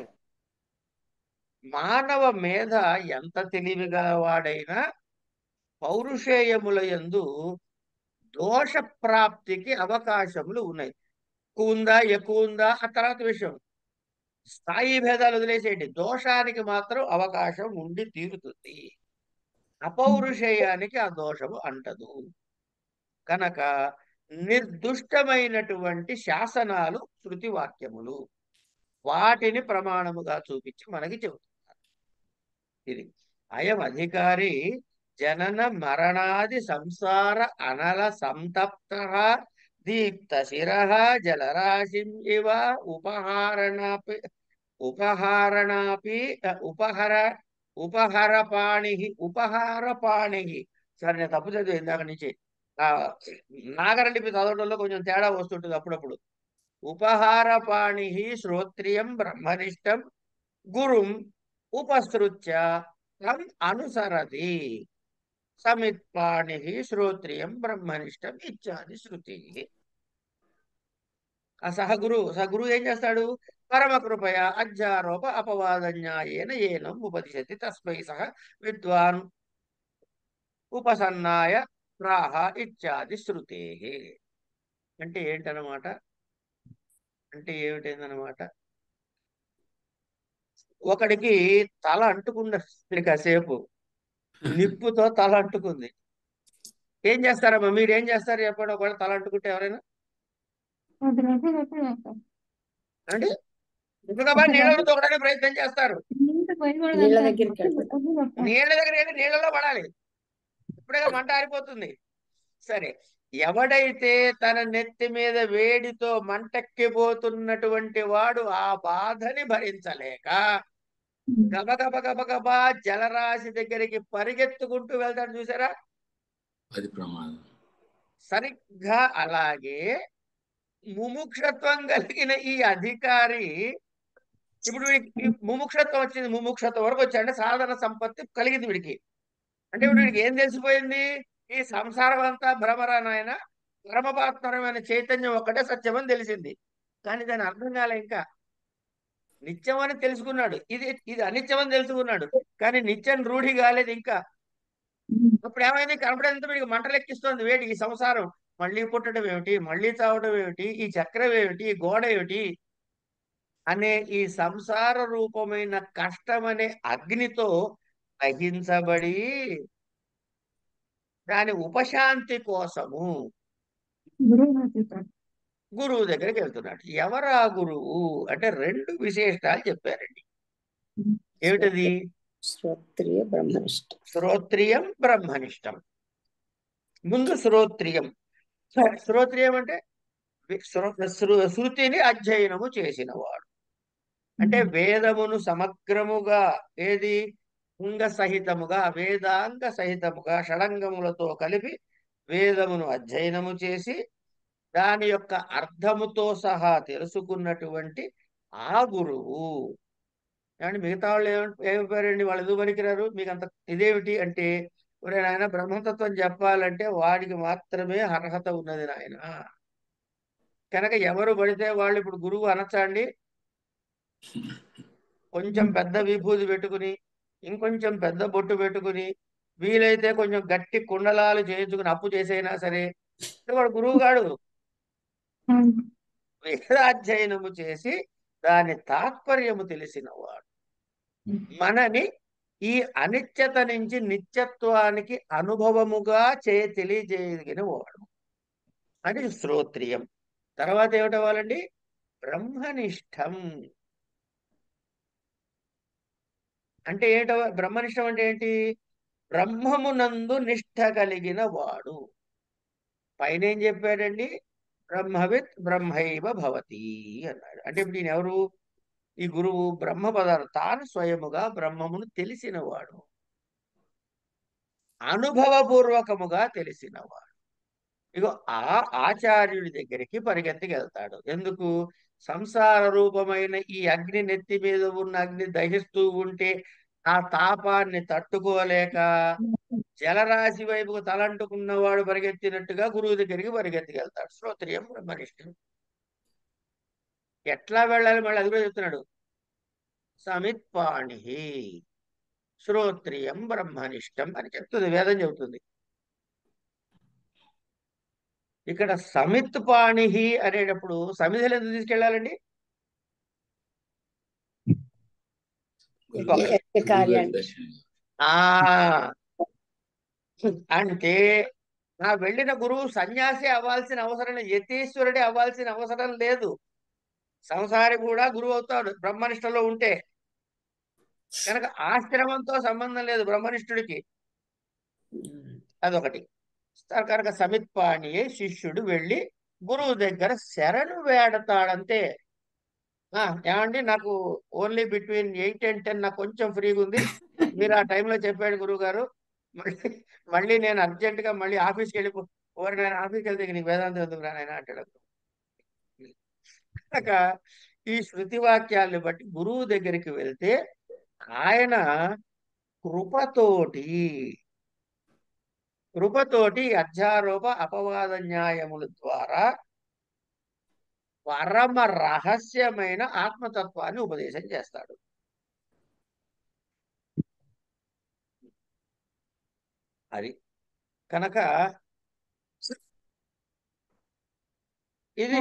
మానవ మేధ ఎంత తెలివిగా వాడైనా పౌరుషేయముల యందు దోష ప్రాప్తికి అవకాశములు ఉన్నాయి. ఎక్కువ ఉందా, ఎక్కువ ఉందా ఆ తర్వాత విషయం. స్థాయి భేదాలు వదిలేసేయండి, దోషానికి మాత్రం అవకాశం ఉండి తీరుతుంది. అపౌరుషేయానికి ఆ దోషము అంటదు. కనుక నిర్దుష్టమైనటువంటి శాసనాలు శృతి వాక్యములు, వాటిని ప్రమాణముగా చూపించి మనకి చెబుతున్నారు. ఇది అయం అధికారి జనన మరణాది సంసార అనల సంతప్త దీప్త శిర జలరాశిం ఇవ ఉపహారణాపి ఉపహారణాపి ఉపహర ఉపహరపాణి ఉపహారపాణి. సరే, నేను తప్పు చదివా ఇందాక నుంచి. ఆ నాగరలిపి చదవడంలో కొంచెం తేడా వస్తుంటుంది అప్పుడప్పుడు. ఉపహారపాణి శ్రోత్రియం బ్రహ్మనిష్టం గురుం ఉపసృత్య తం అనుసరతి. సమిత్పాణి శ్రోత్రియం బ్రహ్మనిష్టం ఇత్యాది శృతి. ఆ సహగురు ఏం చేస్తాడు? పరమ కృపయ అధ్యారోప అపవాద న్యాయేన ఏనం ఉపదిశతి తస్మై సహ విద్వాన్ ఉపసన్నాయ ప్రాహ ఇత్యాది శృతే. అంటే ఏంటనమాట? అంటే ఏమిటైందనమాట? ఒకడికి తల అంటుకుంది కాసేపు, నిప్పుతో తల అంటుకుంది. ఏం చేస్తారమ్మా, మీరు ఏం చేస్తారు చెప్పండి? ఒకవేళ తల అంటుకుంటే ఎవరైనా అంటే ఇంకొక నీళ్ళలో తోకడానికి ప్రయత్నం చేస్తారు. నీళ్ళ దగ్గరికి వెళ్తారు. నీళ్ళ దగ్గర వెళ్ళి నీళ్ళలో పడాలి, ఇప్పుడే మంట ఆరిపోతుంది. సరే, ఎవడైతే తన నెత్తి మీద వేడితో మంటెక్కిపోతున్నటువంటి వాడు ఆ బాధని భరించలేక గబగబ గబగబా జలరాశి దగ్గరికి పరిగెత్తుకుంటూ వెళ్తాడు, చూసారా? అది ప్రమాదం. సరిగ్గా అలాగే ముముక్షత్వం కలిగిన ఈ అధికారి ఇప్పుడు వీడికి ఈ ముముక్షత్వం వచ్చింది, ముముక్షత్వం వరకు వచ్చి అంటే సాధన సంపత్తి కలిగింది వీడికి. అంటే ఇప్పుడు వీడికి ఏం తెలిసిపోయింది? ఈ సంసారం అంతా భ్రమరా నాయన, పరమపాత్మరమైన చైతన్యం ఒక్కటే సత్యమని తెలిసింది. కానీ దాని అర్థం కాలే ఇంకా. నిత్యం అని తెలుసుకున్నాడు, ఇది ఇది అనిత్యమని తెలుసుకున్నాడు, కానీ నిత్యం రూఢి కాలేదు ఇంకా. ఇప్పుడు ఏమైంది? కనపడేంత వీడికి మంటలెక్కిస్తోంది వేడి ఈ సంసారం. మళ్ళీ పుట్టడం ఏమిటి, మళ్ళీ చావడం ఏమిటి, ఈ చక్రం ఏమిటి, ఈ గోడ ఏమిటి అనే ఈ సంసార రూపమైన కష్టమనే అగ్నితో దహించబడి దాని ఉపశాంతి కోసము గురువు దగ్గరికి వెళ్తున్నాడు. ఎవరా గురువు అంటే రెండు విశేషాలు చెప్పారండి. ఏమిటది? శ్రోత్రియ బ్రహ్మనిష్ట. శ్రోత్రియం బ్రహ్మనిష్టం. ముందు శ్రోత్రియం. శ్రోత్రియం అంటే శృతిని అధ్యయనము చేసినవాడు. అంటే వేదమును సమగ్రముగా, ఏది అంగ సహితముగా, వేదాంగ సహితముగా షడంగములతో కలిపి వేదమును అధ్యయనము చేసి దాని యొక్క అర్థముతో సహా తెలుసుకున్నటువంటి ఆ గురువు. ఏమంటే మిగతా వాళ్ళు ఏమైపోయారండి, వాళ్ళు ఎందుకు పనికిరారు, మీకు అంత ఇదేమిటి అంటే, ఒరే నాయన బ్రహ్మతత్వం చెప్పాలంటే వాడికి మాత్రమే అర్హత ఉన్నది నాయన. కనుక ఎవరు పడితే వాళ్ళు ఇప్పుడు గురువు అనొచ్చా అండి? కొంచెం పెద్ద విభూతి పెట్టుకుని, ఇంకొంచెం పెద్ద బొట్టు పెట్టుకుని, వీలైతే కొంచెం గట్టి కుండలాలు చేయించుకుని అప్పు చేసైనా సరే వాడు గురువు గాడు. వేదాధ్యయనము చేసి దాని తాత్పర్యము తెలిసిన వాడు మనని ఈ అనిత్యత నుంచి నిత్యత్వానికి అనుభవముగా తెలియజేయగలిగిన వాడు. అది శ్రోత్రియం. తర్వాత ఏమిటవ్వాలండి? బ్రహ్మనిష్టం. అంటే బ్రహ్మనిష్టం అంటే ఏంటి? బ్రహ్మమునందు నిష్ఠ కలిగిన వాడు. పైన ఏం చెప్పాడండి? బ్రహ్మవిత్ బ్రహ్మైవ భవతి అన్నాడు. అంటే ఇప్పుడు ఈయన ఎవరు? ఈ గురువు బ్రహ్మ పదార్థం తాను స్వయముగా బ్రహ్మమును తెలిసినవాడు, అనుభవపూర్వకముగా తెలిసినవాడు. ఇగో ఆ ఆచార్యుడి దగ్గరికి పరిగెత్తికెళ్తాడు. ఎందుకు? సంసార రూపమైన ఈ అగ్ని నెత్తి మీద ఉన్న అగ్ని దహిస్తూ ఉంటే ఆ తాపాన్ని తట్టుకోలేక జలరాశి వైపుకు తలంటుకున్నవాడు పరిగెత్తినట్టుగా గురువు దగ్గరికి పరిగెత్తికెళ్తాడు. శ్రోత్రియం బ్రహ్మనిష్టం. ఎట్లా వెళ్ళాలి మళ్ళీ అది కూడా చెప్తున్నాడు. సమిత్పాణి శ్రోత్రియం బ్రహ్మనిష్టం అని చెప్తుంది, వేదం చెబుతుంది. ఇక్కడ సమిత్పాణి అనేటప్పుడు సమిధలు ఎందుకు తీసుకెళ్ళాలండి? అంటే నా వెళ్ళిన గురువు సన్యాసి అవ్వాల్సిన అవసరం లేదు, యతీశ్వరుడే అవ్వాల్సిన అవసరం లేదు. సంసారి కూడా గురువు అవుతాడు బ్రహ్మనిష్టలో ఉంటే. కనుక ఆశ్రమంతో సంబంధం లేదు బ్రహ్మనిష్ఠుడికి. అదొకటి. కనుక సమిత్పాణియే శిష్యుడు వెళ్ళి గురువు దగ్గర శరణు వేడతాడంతే. ఏమండి నాకు ఓన్లీ బిట్వీన్ 8 and 10 నాకు కొంచెం ఫ్రీగా ఉంది, మీరు ఆ టైంలో చెప్పాడు గురువు గారు, మళ్ళీ నేను అర్జెంటుగా మళ్ళీ ఆఫీస్కి వెళ్ళి ఓరి నేను ఆఫీస్కి వెళ్తే నీకు వేదాంతం ఎందుకు రానైనా అంటాడు. కనుక ఈ శృతి వాక్యాలను బట్టి గురువు దగ్గరికి వెళ్తే ఆయన కృపతోటి అధ్యారోప అపవాద న్యాయముల ద్వారా పరమ రహస్యమైన ఆత్మతత్వాన్ని ఉపదేశం చేస్తాడు. అది కనుక ఇది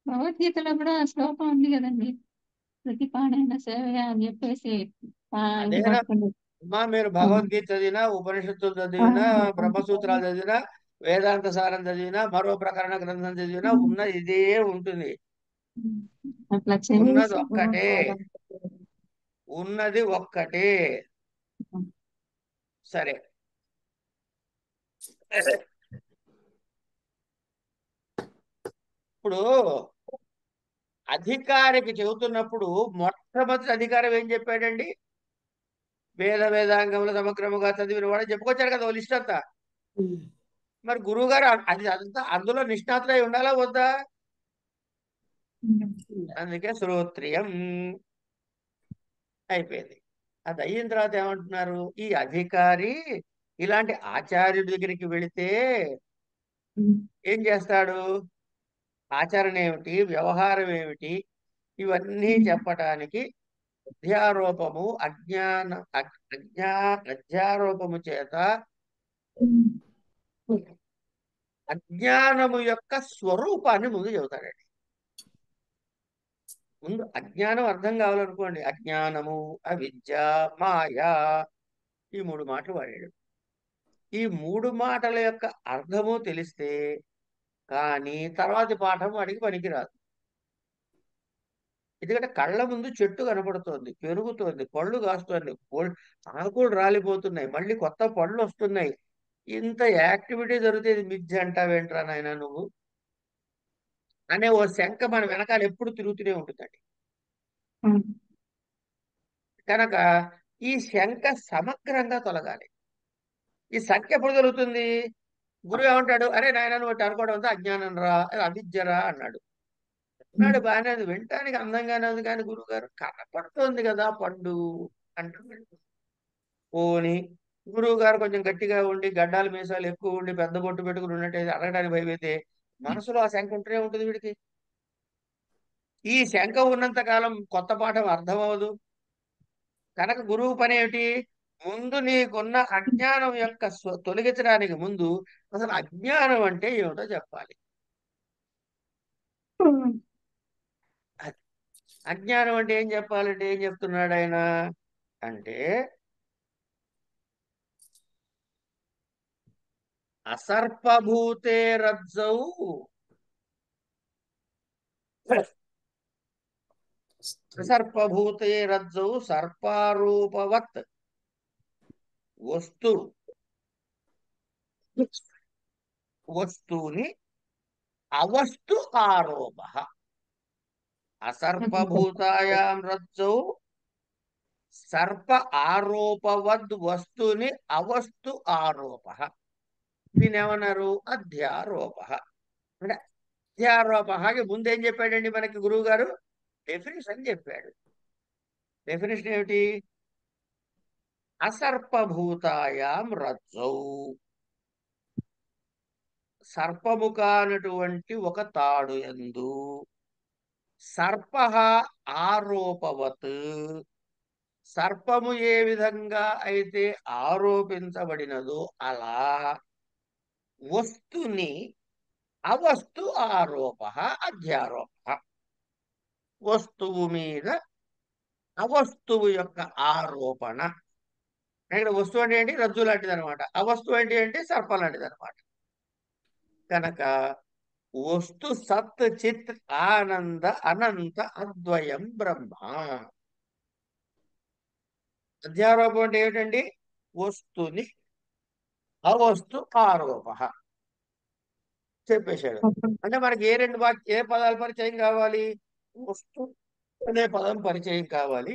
భగవద్గీతలో కూడా శ్లోకం ఉంది కదండి, ప్రతిపాణైన సేవ అని చెప్పేసి. అమ్మా మీరు భగవద్గీత చదివినా, ఉపనిషత్తులు చదివినా, బ్రహ్మసూత్రాలు చదివినా, వేదాంత సారం చదివినా, మరో ప్రకరణ గ్రంథం చదివినా ఉన్నది ఇదే ఉంటుంది. ఉన్నది ఒక్కటే. సరే, ఇప్పుడు అధికారికి చెబుతున్నప్పుడు మొట్టమొదటి అధికారం ఏం చెప్పాడండి? వేదాంగములు సమగ్రముగా చదివిన వాడు చెప్పుకొచ్చారు కదా లిస్ట్ అంతా. మరి గురువు గారు అది అంతా అందులో నిష్ణాతులై ఉండాలా వద్దా? అందుకే శ్రోత్రియం అయిపోయింది. అది అయిన తర్వాత ఏమంటున్నారు, ఈ అధికారి ఇలాంటి ఆచార్యుడి దగ్గరికి వెళితే ఏం చేస్తాడు, ఆచరణ ఏమిటి, వ్యవహారం ఏమిటి, ఇవన్నీ చెప్పటానికి అధ్యారోపము అధ్యారోపము చేత అజ్ఞానము యొక్క స్వరూపాన్ని ముందు చెబుతాడండి. ముందు అజ్ఞానం అర్థం కావాలనుకోండి, అజ్ఞానము, అవిద్య, మాయా, ఈ 3 మాటలు వాడాడు. ఈ 3 మాటల యొక్క అర్థము తెలిస్తే కానీ తర్వాతి పాఠం వాడికి పనికిరాదు. ఎందుకంటే కళ్ళ ముందు చెట్టు కనపడుతోంది, పెరుగుతోంది, పళ్ళు కాస్తోంది, ఆకులు రాలిపోతున్నాయి, మళ్ళీ కొత్త పళ్ళు వస్తున్నాయి, ఇంత యాక్టివిటీ జరుగుతుంది, మిథ్య అంటావేంట్రా నాయన నువ్వు అనే ఓ శంక మన వెనకాల ఎప్పుడు తిరుగుతూనే ఉంటుందండి. కనుక ఈ శంక సమగ్రంగా తొలగాలి. ఈ శంక ఎప్పుడు జరుగుతుంది, గురువు ఏమంటాడు, అరే నాయన నువ్వు అనుకోవడం అంతా అజ్ఞానం రా, అవిద్యరా అన్నాడు. అన్నాడు బాగానే, అది వినటానికి అందంగానే ఉంది, కానీ గురువు గారు కనపడుతోంది కదా పండు అంటున్నాడు. పోని గురువు గారు కొంచెం గట్టిగా ఉండి, గడ్డాలు మీసాలు ఎక్కువ ఉండి, పెద్ద బొట్టు పెట్టుకుని ఉన్నట్టయితే అడగడానికి భయమైతే మనసులో ఆ శంక ఉంటూనే ఉంటుంది వీడికి. ఈ శంక ఉన్నంత కాలం కొత్త పాఠం అర్థం అవ్వదు. కనుక గురువు పని ఏమిటి, ముందు నీకున్న అజ్ఞానం యొక్క తొలగించడానికి ముందు అసలు అజ్ఞానం అంటే ఏమిటో చెప్పాలి. అజ్ఞానం అంటే ఏం చెప్పాలంటే ఏం చెప్తున్నాడు ఆయన అంటే, అసర్పభూతే రజ్జౌ సర్పభూతే రజ్జౌ సర్పారూపవత్ వస్తుని అవస్తు ఆరోప. అసర్పభూతాయాం రజ్జౌ సర్ప ఆరోపవద్ వస్తుని అవస్తు ఆరోప. దీని ఏమన్నారు, అధ్యారోప. అంటే అధ్యారోపకి ముందేం చెప్పాడండి మనకి గురువు గారు, డెఫినేషన్ చెప్పాడు. డెఫినేషన్ ఏమిటి, అసర్పభూతాయాం రజ్జౌ, సర్పము కానటువంటి ఒక తాడు యందు సర్ప ఆరోపవత్, సర్పము ఏ విధంగా అయితే ఆరోపించబడినదో అలా వస్తుని అవస్తు ఆరోప అధ్యారోప. వస్తువు మీద అవస్తువు యొక్క ఆరోపణ. ఇక్కడ వస్తువు అంటే ఏంటి, రజ్జు లాంటిది అనమాట. అవస్తువు ఏంటి అంటే సర్పం లాంటిది అనమాట. కనుక వస్తు సత్ చిత్ ఆనంద అనంత అద్వయం బ్రహ్మ. అధ్యారోపం అంటే ఏమిటండి, వస్తుని అవస్తు ఆరోప చెప్పేశాడు. అంటే మనకి ఏ పదాల పరిచయం కావాలి, వస్తు అనే పదం పరిచయం కావాలి,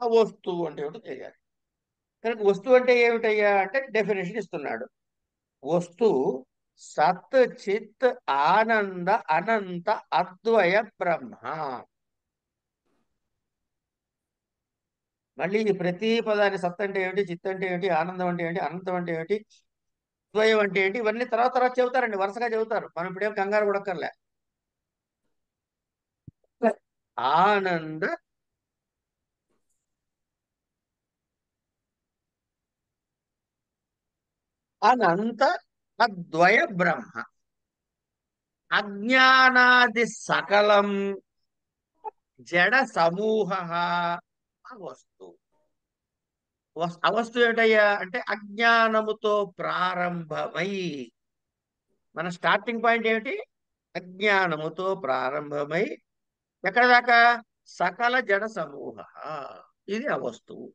ఆ వస్తువు అంటే ఏమిటో తెలియాలి. కనుక వస్తువు అంటే ఏమిటయ్యా అంటే డెఫినేషన్ ఇస్తున్నాడు. వస్తువు సత్ చిత్ ఆనంద అనంత అద్వయ బ్రహ్మ. మళ్ళీ ఈ ప్రతి పదాన్ని సత్ అంటే ఏమిటి, చిత్ అంటే ఏమిటి, ఆనందం అంటే ఏంటి, అనంతం అంటే ఏమిటి, ద్వయం అంటే ఏంటి, ఇవన్నీ తర్వాత తర్వాత చెబుతారండి, వరుసగా చెబుతారు. మనం ఇప్పుడేం కంగారు పడక్కర్లే. ఆనంద అనంత అద్వయ బ్రహ్మ. అజ్ఞానాది సకలం జడ సమూహ అవస్తు. అవస్తు ఏమిటయ్యా అంటే అజ్ఞానముతో ప్రారంభమై, మన స్టార్టింగ్ పాయింట్ ఏమిటి, అజ్ఞానముతో ప్రారంభమై ఎక్కడ దాకా, సకల జడ సమూహ, ఇది అవస్తువు.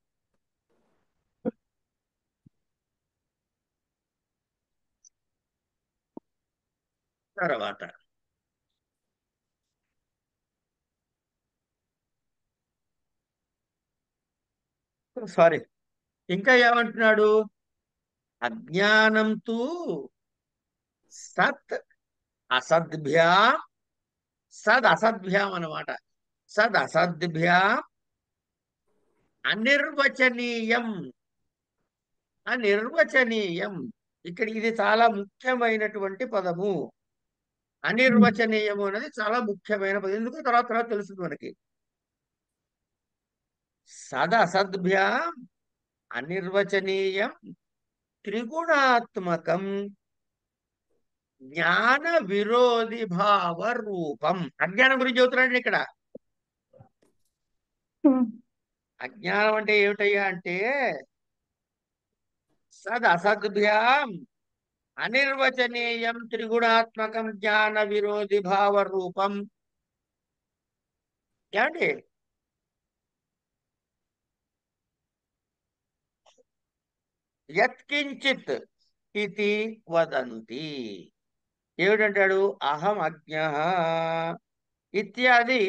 తర్వాత సారీ ఇంకా ఏమంటున్నాడు, అజ్ఞానంతో సత్ అసద్భ్యా సద్ అసద్భ్యాం అన్నమాట. సద్ అసద్భ్యాం అనిర్వచనీయం. అనిర్వచనీయం, ఇక్కడ ఇది చాలా ముఖ్యమైనటువంటి పదము. అనిర్వచనీయము అనేది చాలా ముఖ్యమైన పదం. ఎందుకు తర్వాత తర్వాత తెలుస్తుంది మనకి. సద్ అసద్భ్యాం అనిర్వచనీయం త్రిగుణాత్మకం జ్ఞాన విరోధి భావ రూపం. అజ్ఞానం గురించి చెబుతున్నాడు ఇక్కడ. అజ్ఞానం అంటే ఏమిటయ్యా అంటే సద్ అసద్భ్యాం అనిర్వచనీయం త్రిగుణాత్మకం జ్ఞాన విరోధి భావ రూపం. ఏమండి? యత్కించిత్ ఇది వదంతి. ఏమిటంటాడు? అహం అజ్ఞః ఇత్యాది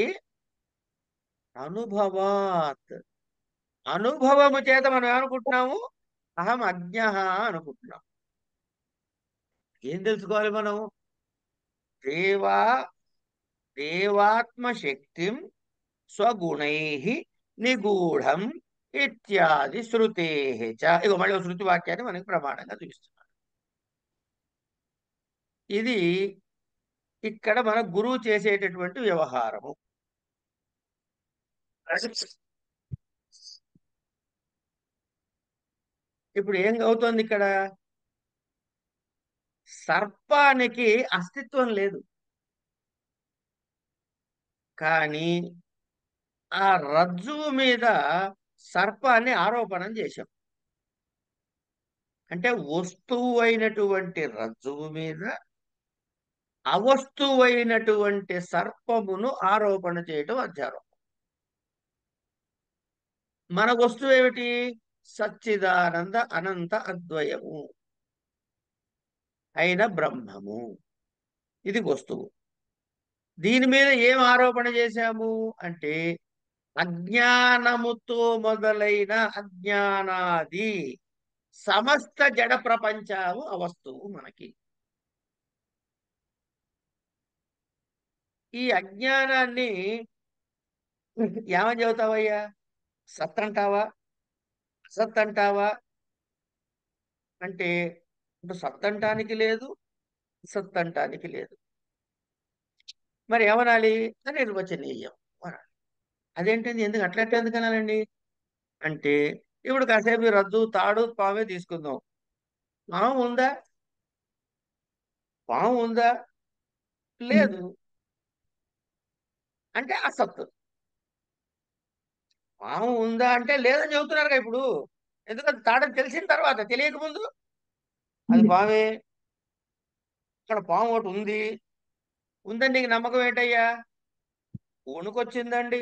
అనుభవాత్. అనుభవము చేత మనం ఏమనుకుంటున్నాము? అహం అజ్ఞః అనుకుంటున్నాం. ఏం తెలుసుకోవాలి మనం? దేవా దేవాత్మశక్తిం స్వగుణై నిగూఢం ఇత్యాది శృతే చ. ఇగో మళ్ళీ ఒక శృతి వాక్యాన్ని మనకి ప్రమాణంగా చూపిస్తున్నాడు. ఇది ఇక్కడ మన గురువు చేసేటటువంటి వ్యవహారము. ఇప్పుడు ఏం అవుతోంది ఇక్కడ? సర్పానికి అస్తిత్వం లేదు, కానీ ఆ రజ్జువు మీద సర్పాన్ని ఆరోపణం చేశాం. అంటే వస్తువు అయినటువంటి రజ్జువు మీద అవస్తువైనటువంటి సర్పమును ఆరోపణ చేయటం అధ్యారోపణ. మన వస్తువు ఏమిటి? సచ్చిదానంద అనంత అద్వయము అయిన బ్రహ్మము. ఇది వస్తువు. దీని మీద ఏం ఆరోపణ చేశాము అంటే అజ్ఞానముతో మొదలైన అజ్ఞానాది సమస్త జడ ప్రపంచము అవస్తువు మనకి. ఈ అజ్ఞానాన్ని ఏమని చెబుతావయ్యా? సత్ అంటావా, అసత్ అంటావా అంటే ఇటు సత్ అంటానికి లేదు, సత్ అంటానికి లేదు. మరి ఏమనాలి? నిర్వచనీయం అనాలి. అదేంటండి, ఎందుకు అట్లా ఎందుకు అనాలండి అంటే ఇప్పుడు కాసేపు రజ్జు తాడు పామే తీసుకుందాం. పాము ఉందా? పాము ఉందా? లేదు. అంటే అసత్తు. పాము ఉందా అంటే లేదని చెబుతున్నారుగా ఇప్పుడు. ఎందుకంటే తాడని తెలిసిన తర్వాత, తెలియక ముందు అది పామే. ఇక్కడ పాము ఒకటి ఉంది. ఉందండి, నీకు నమ్మకం ఏంటయ్యా? వణుకొచ్చిందండి,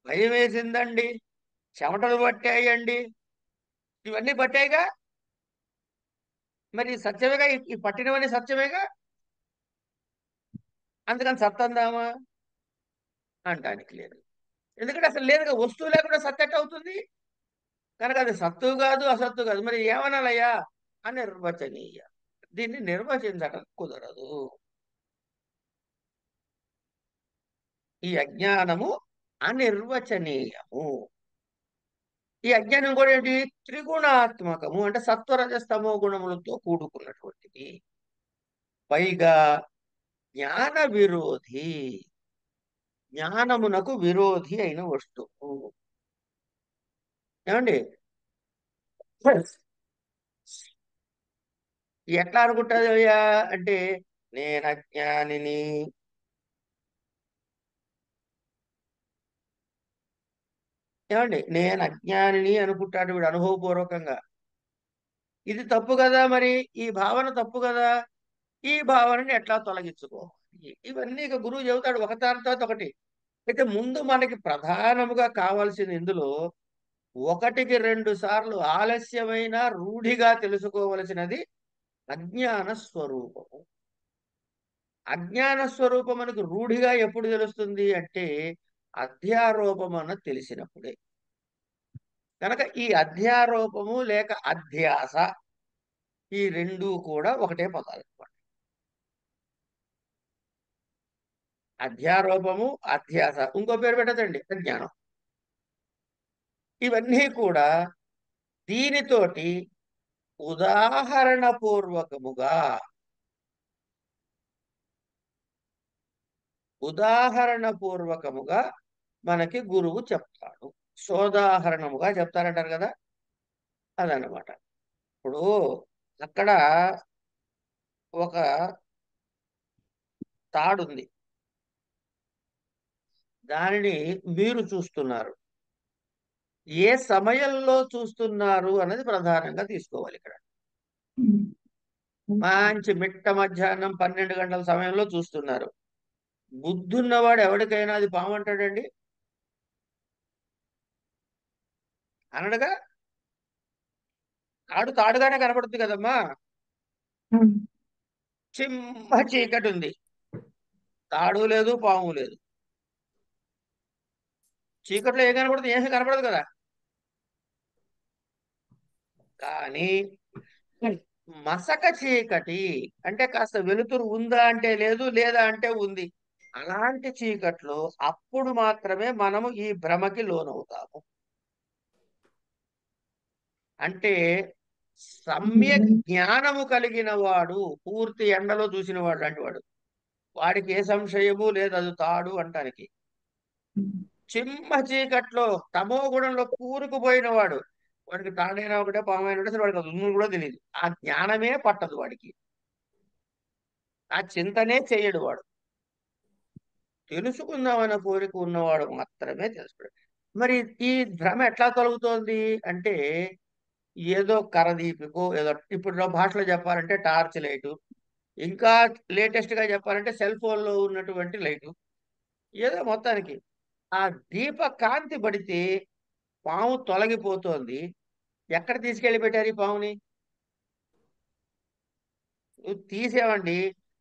భయం వేసిందండి, చెమటలు పట్టాయండి, ఇవన్నీ పట్టాయిగా. మరి సత్యమేగా, ఈ పట్టినవన్నీ సత్యమేగా. అందుకని సత్తందామా అంటానికి లేదు. ఎందుకంటే అసలు లేదుగా, వస్తువు లేకుండా సత్తెట్ అవుతుంది. కనుక అది సత్తు కాదు, అసత్తు కాదు. మరి ఏమనాలయ్యా? అనిర్వచనీయ. దీన్ని నిర్వచించడం కుదరదు. ఈ అజ్ఞానము అనిర్వచనీయము. ఈ అజ్ఞానం కూడా ఏంటి? త్రిగుణాత్మకము, అంటే సత్వరజస్తమో గుణములతో కూడుకున్నటువంటిది. పైగా జ్ఞాన విరోధి, జ్ఞానమునకు విరోధి అయిన వస్తువు. ఏమండి? ఎట్లా అనుకుంటుంది అయ్యా అంటే నేను అజ్ఞానిని, ఏమండి, నేను అజ్ఞానిని అనుకుంటాడు వీడు అనుభవపూర్వకంగా. ఇది తప్పు కదా. మరి ఈ భావన తప్పు కదా. ఈ భావనని ఎట్లా తొలగించుకోవాలి? ఇవన్నీ ఇక గురువు చెబుతాడు ఒకదాని తర్వాత ఒకటి. అయితే ముందు మనకి ప్రధానముగా కావాల్సింది ఇందులో ఒకటికి 2 సార్లు ఆలస్యమైన రూఢిగా తెలుసుకోవలసినది అజ్ఞాన స్వరూపము. అజ్ఞాన స్వరూపం మనకు రూఢిగా ఎప్పుడు తెలుస్తుంది అంటే అధ్యారోపం అన్నది తెలిసినప్పుడే. కనుక ఈ అధ్యారోపము లేక అధ్యాస, ఈ రెండూ కూడా ఒకటే పదాలు. అధ్యారోపము, అధ్యాస, ఇంకో పేరు పెట్టదండి అజ్ఞానం. ఇవన్నీ కూడా దీనితోటి ఉదాహరణ పూర్వకముగా మనకి గురువు చెప్తాడు. సోదాహరణముగా చెప్తారంటారు కదా, అదనమాట. ఇప్పుడు అక్కడ ఒక తాడుంది, దానిని మీరు చూస్తున్నారు. ఏ సమయంలో చూస్తున్నారు అన్నది ప్రధానంగా తీసుకోవాలి ఇక్కడ. మంచి మిట్ట మధ్యాహ్నం 12 గంటల సమయంలో చూస్తున్నారు. బుద్ధున్నవాడు ఎవరికైనా అది పాము అంటాడండి? అనడుగా. తాడుగానే కనపడుతుంది కదమ్మా. చిమ్మ చీకటి ఉంది, తాడు లేదు, పాము లేదు. చీకట్లో ఏం కనపడుతుంది? ఏమీ కనపడదు కదా. కానీ మసక చీకటి అంటే కాస్త వెలుతురు ఉందా అంటే లేదు, లేదా అంటే ఉంది. అలాంటి చీకట్లో అప్పుడు మాత్రమే మనము ఈ భ్రమకి లోనవుతాము. అంటే సమ్యక్ జ్ఞానము కలిగిన వాడు, పూర్తి ఎండలో చూసిన వాడు లాంటి వాడు, వాడికి ఏ సంశయము లేదు అది తాడు అంటానికి. చిమ్మ చీకట్లో తమో గుణంలో కూరుకుపోయిన వాడు, వాడికి తాడైనా ఒకటే, పామైనా ఒకటే, అసలు వాడికి అది ఉన్నది కూడా తెలియదు. ఆ జ్ఞానమే పట్టదు వాడికి, ఆ చింతనే చేయడు వాడు. తెలుసుకుందామన్న కోరిక ఉన్నవాడు మాత్రమే తెలుసుకున్నాడు. మరి ఈ భ్రమ ఎట్లా కలుగుతోంది అంటే, ఏదో కరదీపికో ఏదో, ఇప్పుడు భాషలో చెప్పాలంటే టార్చ్ లైటు, ఇంకా లేటెస్ట్ గా చెప్పాలంటే సెల్ ఫోన్ లో ఉన్నటువంటి లైటు, ఏదో మొత్తానికి ఆ దీప కాంతి పడితే పాము తొలగిపోతోంది. ఎక్కడ తీసుకెళ్లి పెట్టారు ఈ పాముని? తీసేవండి,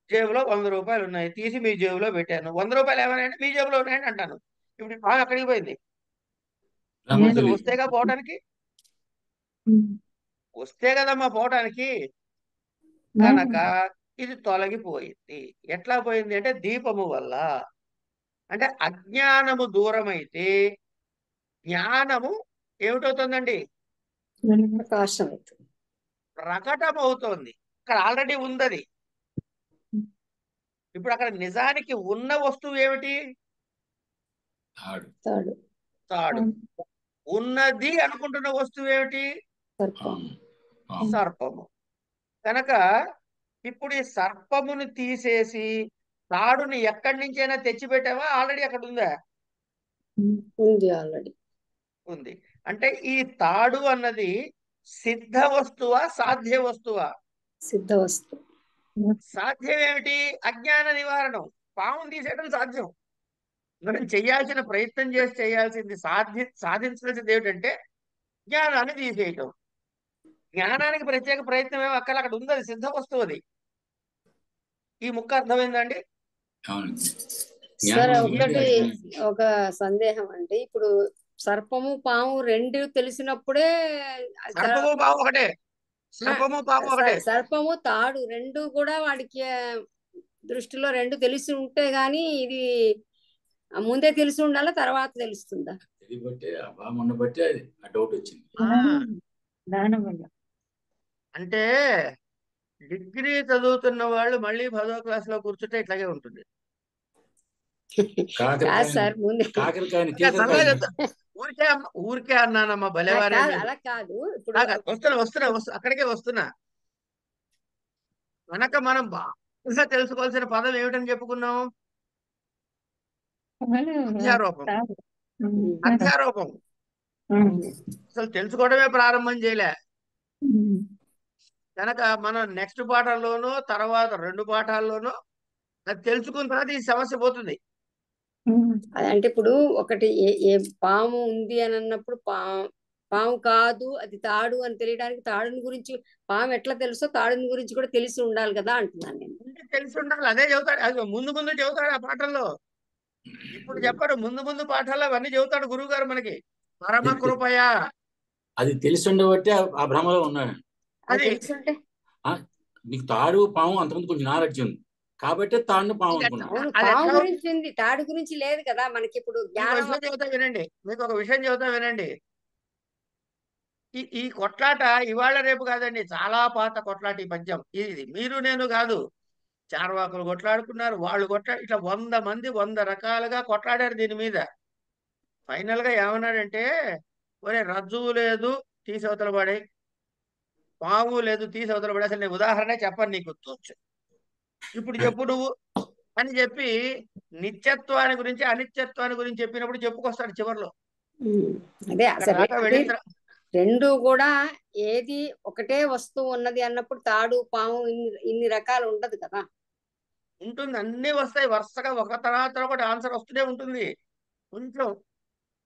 జేబులో 100 రూపాయలు ఉన్నాయి, తీసి మీ జేబులో పెట్టాను. 100 రూపాయలు ఏమైనా మీ జేబులో ఉన్నాయని అంటాను. ఇప్పుడు ఈ పాము ఎక్కడికి పోయింది? అసలు వస్తేగా పోవటానికి, వస్తే కదమ్మా పోవటానికి. కనుక ఇది తొలగిపోయింది. ఎట్లా పోయింది అంటే దీపము వల్ల. అంటే అజ్ఞానము దూరమైతే జ్ఞానము ఏమిటవుతుందండి? ప్రకాశం అవుతుంది. ప్రకటమవుతోంది. అక్కడ ఆల్రెడీ ఉందది. ఇప్పుడు అక్కడ నిజానికి ఉన్న వస్తువు ఏమిటి? తాడు. తాడు. ఉన్నది అనుకుంటున్న వస్తువు ఏమిటి? సర్పం. సర్పము. కనుక ఇప్పుడు ఈ సర్పమును తీసేసి తాడుని ఎక్కడి నుంచైనా తెచ్చిపెట్టావా? ఆల్రెడీ అక్కడ ఉందా? ఉంది, ఆల్రెడీ ఉంది. అంటే ఈ తాడు అన్నది సిద్ధ వస్తువా, సాధ్య వస్తువా? సిద్ధ వస్తువు. సాధ్యం ఏమిటి? అజ్ఞాన నివారణం. పామును తీసేయడం సాధ్యం. మనం చేయాల్సిన ప్రయత్నం చేసి చేయాల్సింది, సాధించాల్సింది ఏమిటంటే జ్ఞానాన్ని తీసేయటం. జ్ఞానానికి ప్రత్యేక ప్రయత్నం ఏమో అక్కడ ఉంది, అది సిద్ధ వస్తువు. అది ఈ ముక్క అర్థమైందండి? సార్ ఒకటి ఒక సందేహం అండి. ఇప్పుడు సర్పము పాము రెండు తెలిసినప్పుడే సర్పము పాము ఒకటే. సర్పము పాము ఒకటే. సర్పము తాడు రెండు కూడా వాడికి దృష్టిలో రెండు తెలిసి ఉంటే గాని ఇది ముందే తెలిసి ఉండాలా, తర్వాత తెలుస్తుందా? అంటే డిగ్రీ చదువుతున్న వాళ్ళు మళ్ళీ 10వ క్లాస్ లో కూర్చుంటే ఇట్లాగే ఉంటుంది. సార్ ముందే ఊరికే అన్నానమ్మా, భలేవారే. అలా కాదు, ఇప్పుడు వస్తున్నా అక్కడికే వస్తున్నా. కనుక మనం బాగా తెలుసుకోవాల్సిన పదం ఏమిటని చెప్పుకున్నాం? అధ్యారోపం. అధ్యారోపం అసలు తెలుసుకోవడమే ప్రారంభం చేయలే. కనుక మనం నెక్స్ట్ పాఠంలోనో తర్వాత 2 పాఠాల్లోనో అది తెలుసుకున్న తర్వాత ఈ సమస్య పోతుంది. అంటే ఇప్పుడు ఒకటి ఏ పాము ఉంది అని అన్నప్పుడు పాము కాదు అది తాడు అని తెలియడానికి తాడుని గురించి, పాము ఎట్లా తెలుసో తాడుని గురించి కూడా తెలిసి ఉండాలి కదా అంటున్నాను నేను. తెలిసి ఉండాలి, అదే చెబుతాడు. అది ముందు చెబుతాడు ఆ పాఠంలో. ఇప్పుడు చెప్పాడు, ముందు పాఠాల్లో అవన్నీ చెబుతాడు గురువు గారు మనకి. పరమ కృపయ. అది తెలిసి ఉండబట్టి ఆ భ్రమలో ఉన్నాడు. అది తెలుసుంటే నీకు తాడు పాము అంతకుముందు కొంచెం నాలెడ్జ్ ఉంది, కాబట్టి తాను పాము అది అనుకున్నాం. అవును, అది పాము ఎట్లా గురించి ఉంది, తాడు గురించి లేదు కదా మనకి. ఇప్పుడు మీకు ఒక జ్ఞానం విషయం చెబుతా వినండి, మీకు ఒక విషయం చెబుతా వినండి. ఈ కొట్లాట ఇవాళ రేపు కాదండి, చాలా పాత కొట్లాట ఈ పద్యం. ఇది మీరు నేను కాదు, చార్వాకులు కొట్లాడుకున్నారు, వాళ్ళు ఇట్లా 100 మంది 100 రకాలుగా కొట్లాడారు దీని మీద. ఫైనల్ గా ఏమన్నాడంటే, ఒరే రజ్జువు లేదు తీసి అవతల పడే, పాము లేదు తీసి అవతల పడే, అసలు నేను ఉదాహరణ చెప్పను నీకు, తూచు ఇప్పుడు చెప్పు నువ్వు అని చెప్పి నిత్యత్వాన్ని గురించి అనిత్యత్వాన్ని గురించి చెప్పినప్పుడు చెప్పుకొస్తాడు చివరిలో. అదే అక్కడ అసలు దాకా వెళ్ళిన రెండు కూడా ఏది ఒకటే వస్తువు ఉన్నది అన్నప్పుడు తాడు పాము ఇన్ని రకాలు ఉండదు కదా. ఉంటుంది, అన్ని వస్తాయి వరుసగా ఒక తర్వాత ఒకటి ఆన్సర్ వస్తూనే ఉంటుంది. కొంచెం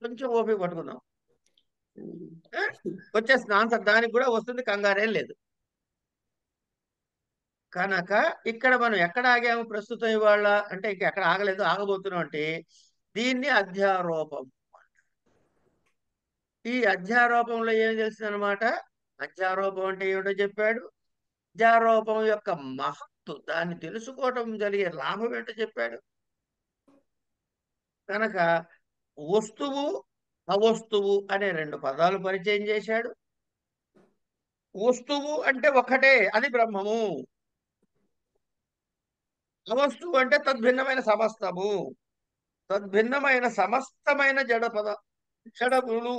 కొంచెం ఓపిక పట్టుకుందాం, ఆ? వచ్చేస్తుంది ఆన్సర్, దానికి కూడా వస్తుంది, కంగారేం లేదు. కనుక ఇక్కడ మనం ఎక్కడ ఆగాము ప్రస్తుతం ఇవాళ అంటే, ఇంక ఎక్కడ ఆగలేదు, ఆగబోతున్నాం అంటే దీన్ని అధ్యారోపం. ఈ అధ్యారోపంలో ఏం తెలిసింది అనమాట? అధ్యారోపం అంటే ఏమిటో చెప్పాడు, అధ్యారోపం యొక్క మహత్తు, దాన్ని తెలుసుకోవటం జరిగే లాభం ఏంటో చెప్పాడు. కనుక వస్తువు అవస్తువు అనే 2 పదాలు పరిచయం చేశాడు. వస్తువు అంటే ఒకటే, అది బ్రహ్మము. అవస్తువు అంటే తద్భిన్నమైన సమస్తము, తద్భిన్నమైన సమస్తమైన జడములు,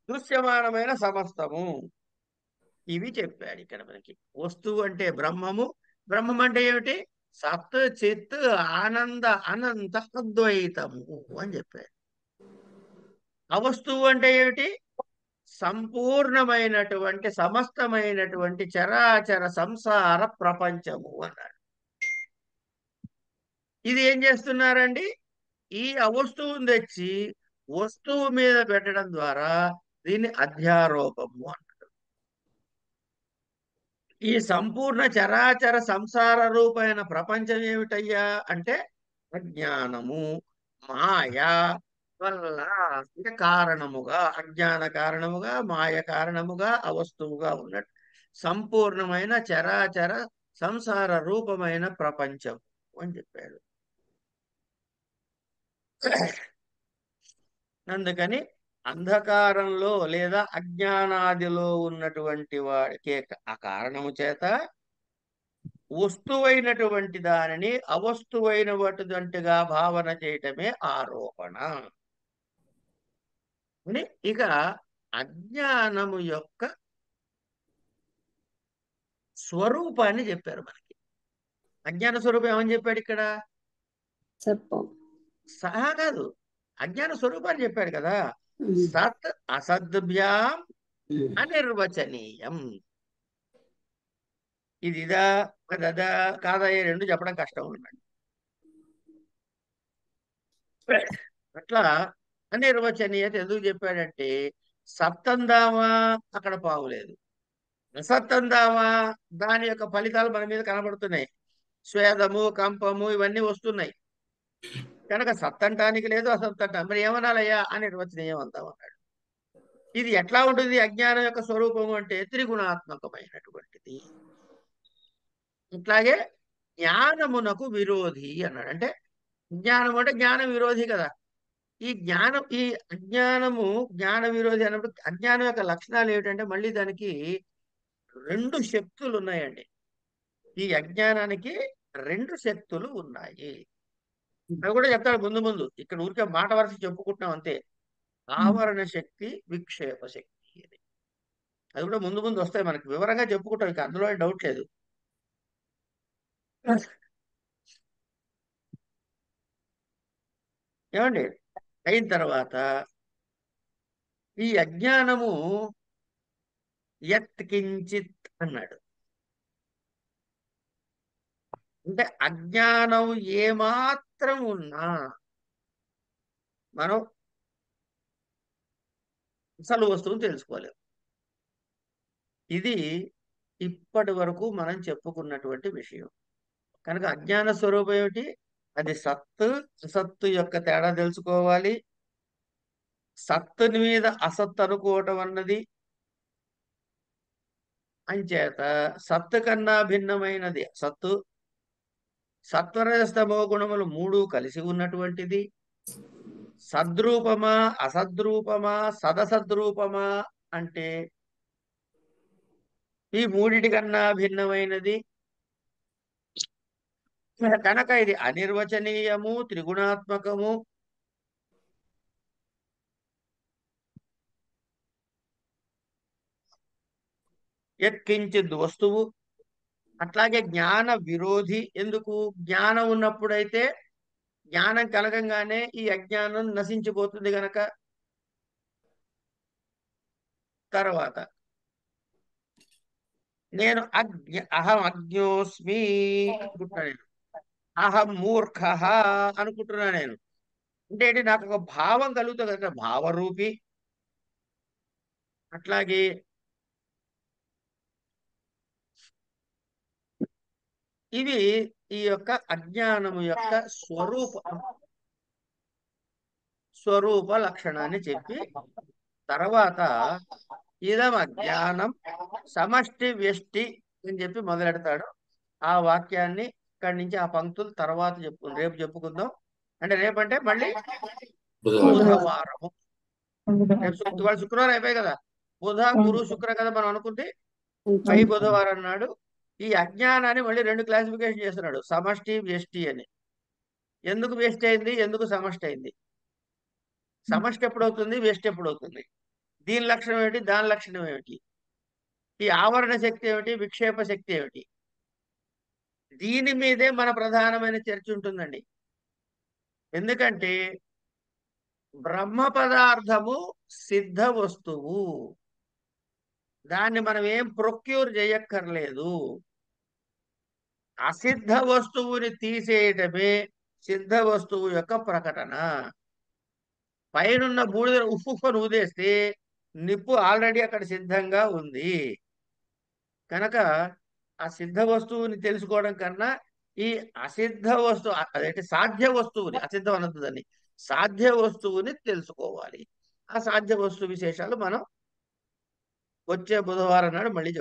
దృశ్యమానమైన సమస్తము, ఇవి చెప్పాడు ఇక్కడ మనకి. వస్తువు అంటే బ్రహ్మము, బ్రహ్మం అంటే ఏమిటి? సత్ చిత్ ఆనంద అనంత అద్వైతము అని చెప్పాడు. అవస్తువు అంటే ఏమిటి? సంపూర్ణమైనటువంటి సమస్తమైనటువంటి చరాచర సంసార ప్రపంచము అన్నాడు. ఇది ఏం చేస్తున్నారండి? ఈ అవస్తువుని తెచ్చి వస్తువు మీద పెట్టడం ద్వారా దీన్ని అధ్యారోపము అంటారు. ఈ సంపూర్ణ చరాచర సంసార రూపమైన ప్రపంచం ఏమిటయ్యా అంటే అజ్ఞానము, మాయ వల్ల, అంటే కారణముగా, అజ్ఞాన కారణముగా, మాయ కారణముగా, అవస్తువుగా ఉన్నట్టు సంపూర్ణమైన చరాచర సంసార రూపమైన ప్రపంచం అని చెప్పాడు. అందుకని అంధకారంలో లేదా అజ్ఞానాదిలో ఉన్నటువంటి వాడికి ఆ కారణము చేత వస్తువైనటువంటి దానిని అవస్తువైనటువంటిగా భావన చేయటమే ఆరోపణ అని. ఇక అజ్ఞానము యొక్క స్వరూపాన్ని చెప్పారు మనకి. అజ్ఞాన స్వరూపం ఏమని చెప్పాడు ఇక్కడ? చెప్పం. సహా కాదు, అజ్ఞాన స్వరూపాన్ని చెప్పాడు కదా. సత్ అసద్భ్యాం అనిర్వచనీయం. ఇది ఇదా అదా కాదా, ఈ 2 చెప్పడం కష్టం అన్నాడు. అట్లా అనిర్వచనీయత ఎందుకు చెప్పాడంటే, సత్తందామా అక్కడ పావు లేదు, అసత్తందామా దాని యొక్క ఫలితాలు మన మీద కనబడుతున్నాయి, స్వేదము కంపము ఇవన్నీ వస్తున్నాయి. కనుక సత్తంటానికి లేదు, అసత్తంటా మరి ఏమనాలయ్యా అనిర్వచనీయం అందామన్నాడు. ఇది ఎట్లా ఉంటుంది అజ్ఞానం యొక్క స్వరూపము అంటే త్రిగుణాత్మకమైనటువంటిది. ఇట్లాగే జ్ఞానమునకు విరోధి అన్నాడు. అంటే జ్ఞానం అంటే జ్ఞాన విరోధి కదా. ఈ అజ్ఞానము జ్ఞాన విరోధి అన్నప్పుడు అజ్ఞానం యొక్క లక్షణాలు ఏమిటంటే, మళ్ళీ దానికి 2 శక్తులు ఉన్నాయండి. ఈ అజ్ఞానానికి 2 శక్తులు ఉన్నాయి. అవి కూడా చెప్తాడు ముందు ముందు, ఇక్కడ ఊరికే మాట వరుస చెప్పుకుంటున్నాం అంతే. ఆవరణ శక్తి, విక్షేప శక్తి అని. అది కూడా ముందు ముందు వస్తాయి, మనకి వివరంగా చెప్పుకుంటాం, ఇక అందులో డౌట్ లేదు. ఏమండి? అయిన తర్వాత ఈ అజ్ఞానము యత్ కించిత్ అన్నాడు. అంటే అజ్ఞానం ఏమాత్రం ఉన్నా మనం అసలు వస్తువుని తెలుసుకోలేము. ఇది ఇప్పటి వరకు మనం చెప్పుకున్నటువంటి విషయం. కనుక అజ్ఞాన స్వరూపం ఏమిటి? అది సత్తు అసత్తు యొక్క తేడా తెలుసుకోవాలి. సత్తుని మీద అసత్తు అనుకోవటం అన్నది అంచేత సత్తు కన్నా భిన్నమైనది అసత్తు, సత్వరజస్తమో గుణములు మూడు కలిసి ఉన్నటువంటిది. సద్రూపమా అసద్రూపమా సదసద్రూపమా అంటే ఈ మూడిటి కన్నా భిన్నమైనది కనుక ఇది అనిర్వచనీయము, త్రిగుణాత్మకము. యత్కించిద్ వస్తువు. అట్లాగే జ్ఞాన విరోధి. ఎందుకు? జ్ఞానం ఉన్నప్పుడైతే జ్ఞానం కలగంగానే ఈ అజ్ఞానం నశించిపోతుంది గనక. తర్వాత నేను అహం అజ్ఞోస్మి అనుకుంటున్నా, నేను అహం మూర్ఖ అనుకుంటున్నా నేను. అంటే ఏంటి? నాకు ఒక భావం కలుగుతుంది కదా, భావరూపి. అట్లాగే ఇవి ఈ యొక్క అజ్ఞానము యొక్క స్వరూప లక్షణాన్ని చెప్పి తర్వాత ఇదం అజ్ఞానం సమష్టి వ్యష్టి అని చెప్పి మొదలెడతాడు. ఆ వాక్యాన్ని ఇక్కడి నుంచి ఆ పంక్తులు తర్వాత రేపు చెప్పుకుందాం. అంటే రేపంటే మళ్ళీ బుధవారము. రేపు ఇవాళ శుక్రవారం అయిపోయి కదా, బుధ గురు శుక్ర కదా మనం అనుకుంటే పై బుధవారం నాడు ఈ అజ్ఞానాన్ని మళ్ళీ రెండు క్లాసిఫికేషన్ చేస్తున్నాడు, సమష్టి వ్యష్టి అని. ఎందుకు వ్యష్టి అయింది, ఎందుకు సమష్టి అయింది? సమష్టి ఎప్పుడవుతుంది, వ్యష్టి ఎప్పుడవుతుంది? దీని లక్షణం ఏమిటి, దాని లక్షణం ఏమిటి? ఈ ఆవరణ శక్తి ఏమిటి, విక్షేప శక్తి ఏమిటి? దీని మీదే మన ప్రధానమైన చర్చ ఉంటుందండి. ఎందుకంటే బ్రహ్మ పదార్థము సిద్ధ వస్తువు, దాన్ని మనం ఏం ప్రొక్యూర్ చేయక్కర్లేదు. అసిద్ధ వస్తువుని తీసేయటమే సిద్ధ వస్తువు యొక్క ప్రకటన. పైనున్న బూడిద ఉప్పుకొని ఊదేస్తే నిప్పు ఆల్రెడీ అక్కడ సిద్ధంగా ఉంది. కనుక ఆ సిద్ధ వస్తువుని తెలుసుకోవడం కన్నా ఈ అసిద్ధ వస్తువు, అదేంటి సాధ్య వస్తువుని, అసిద్ధం అన్నదని సాధ్య వస్తువుని తెలుసుకోవాలి. ఆ సాధ్య వస్తువు విశేషాలు మనం వచ్చే బుధవారం నాడు మళ్ళీ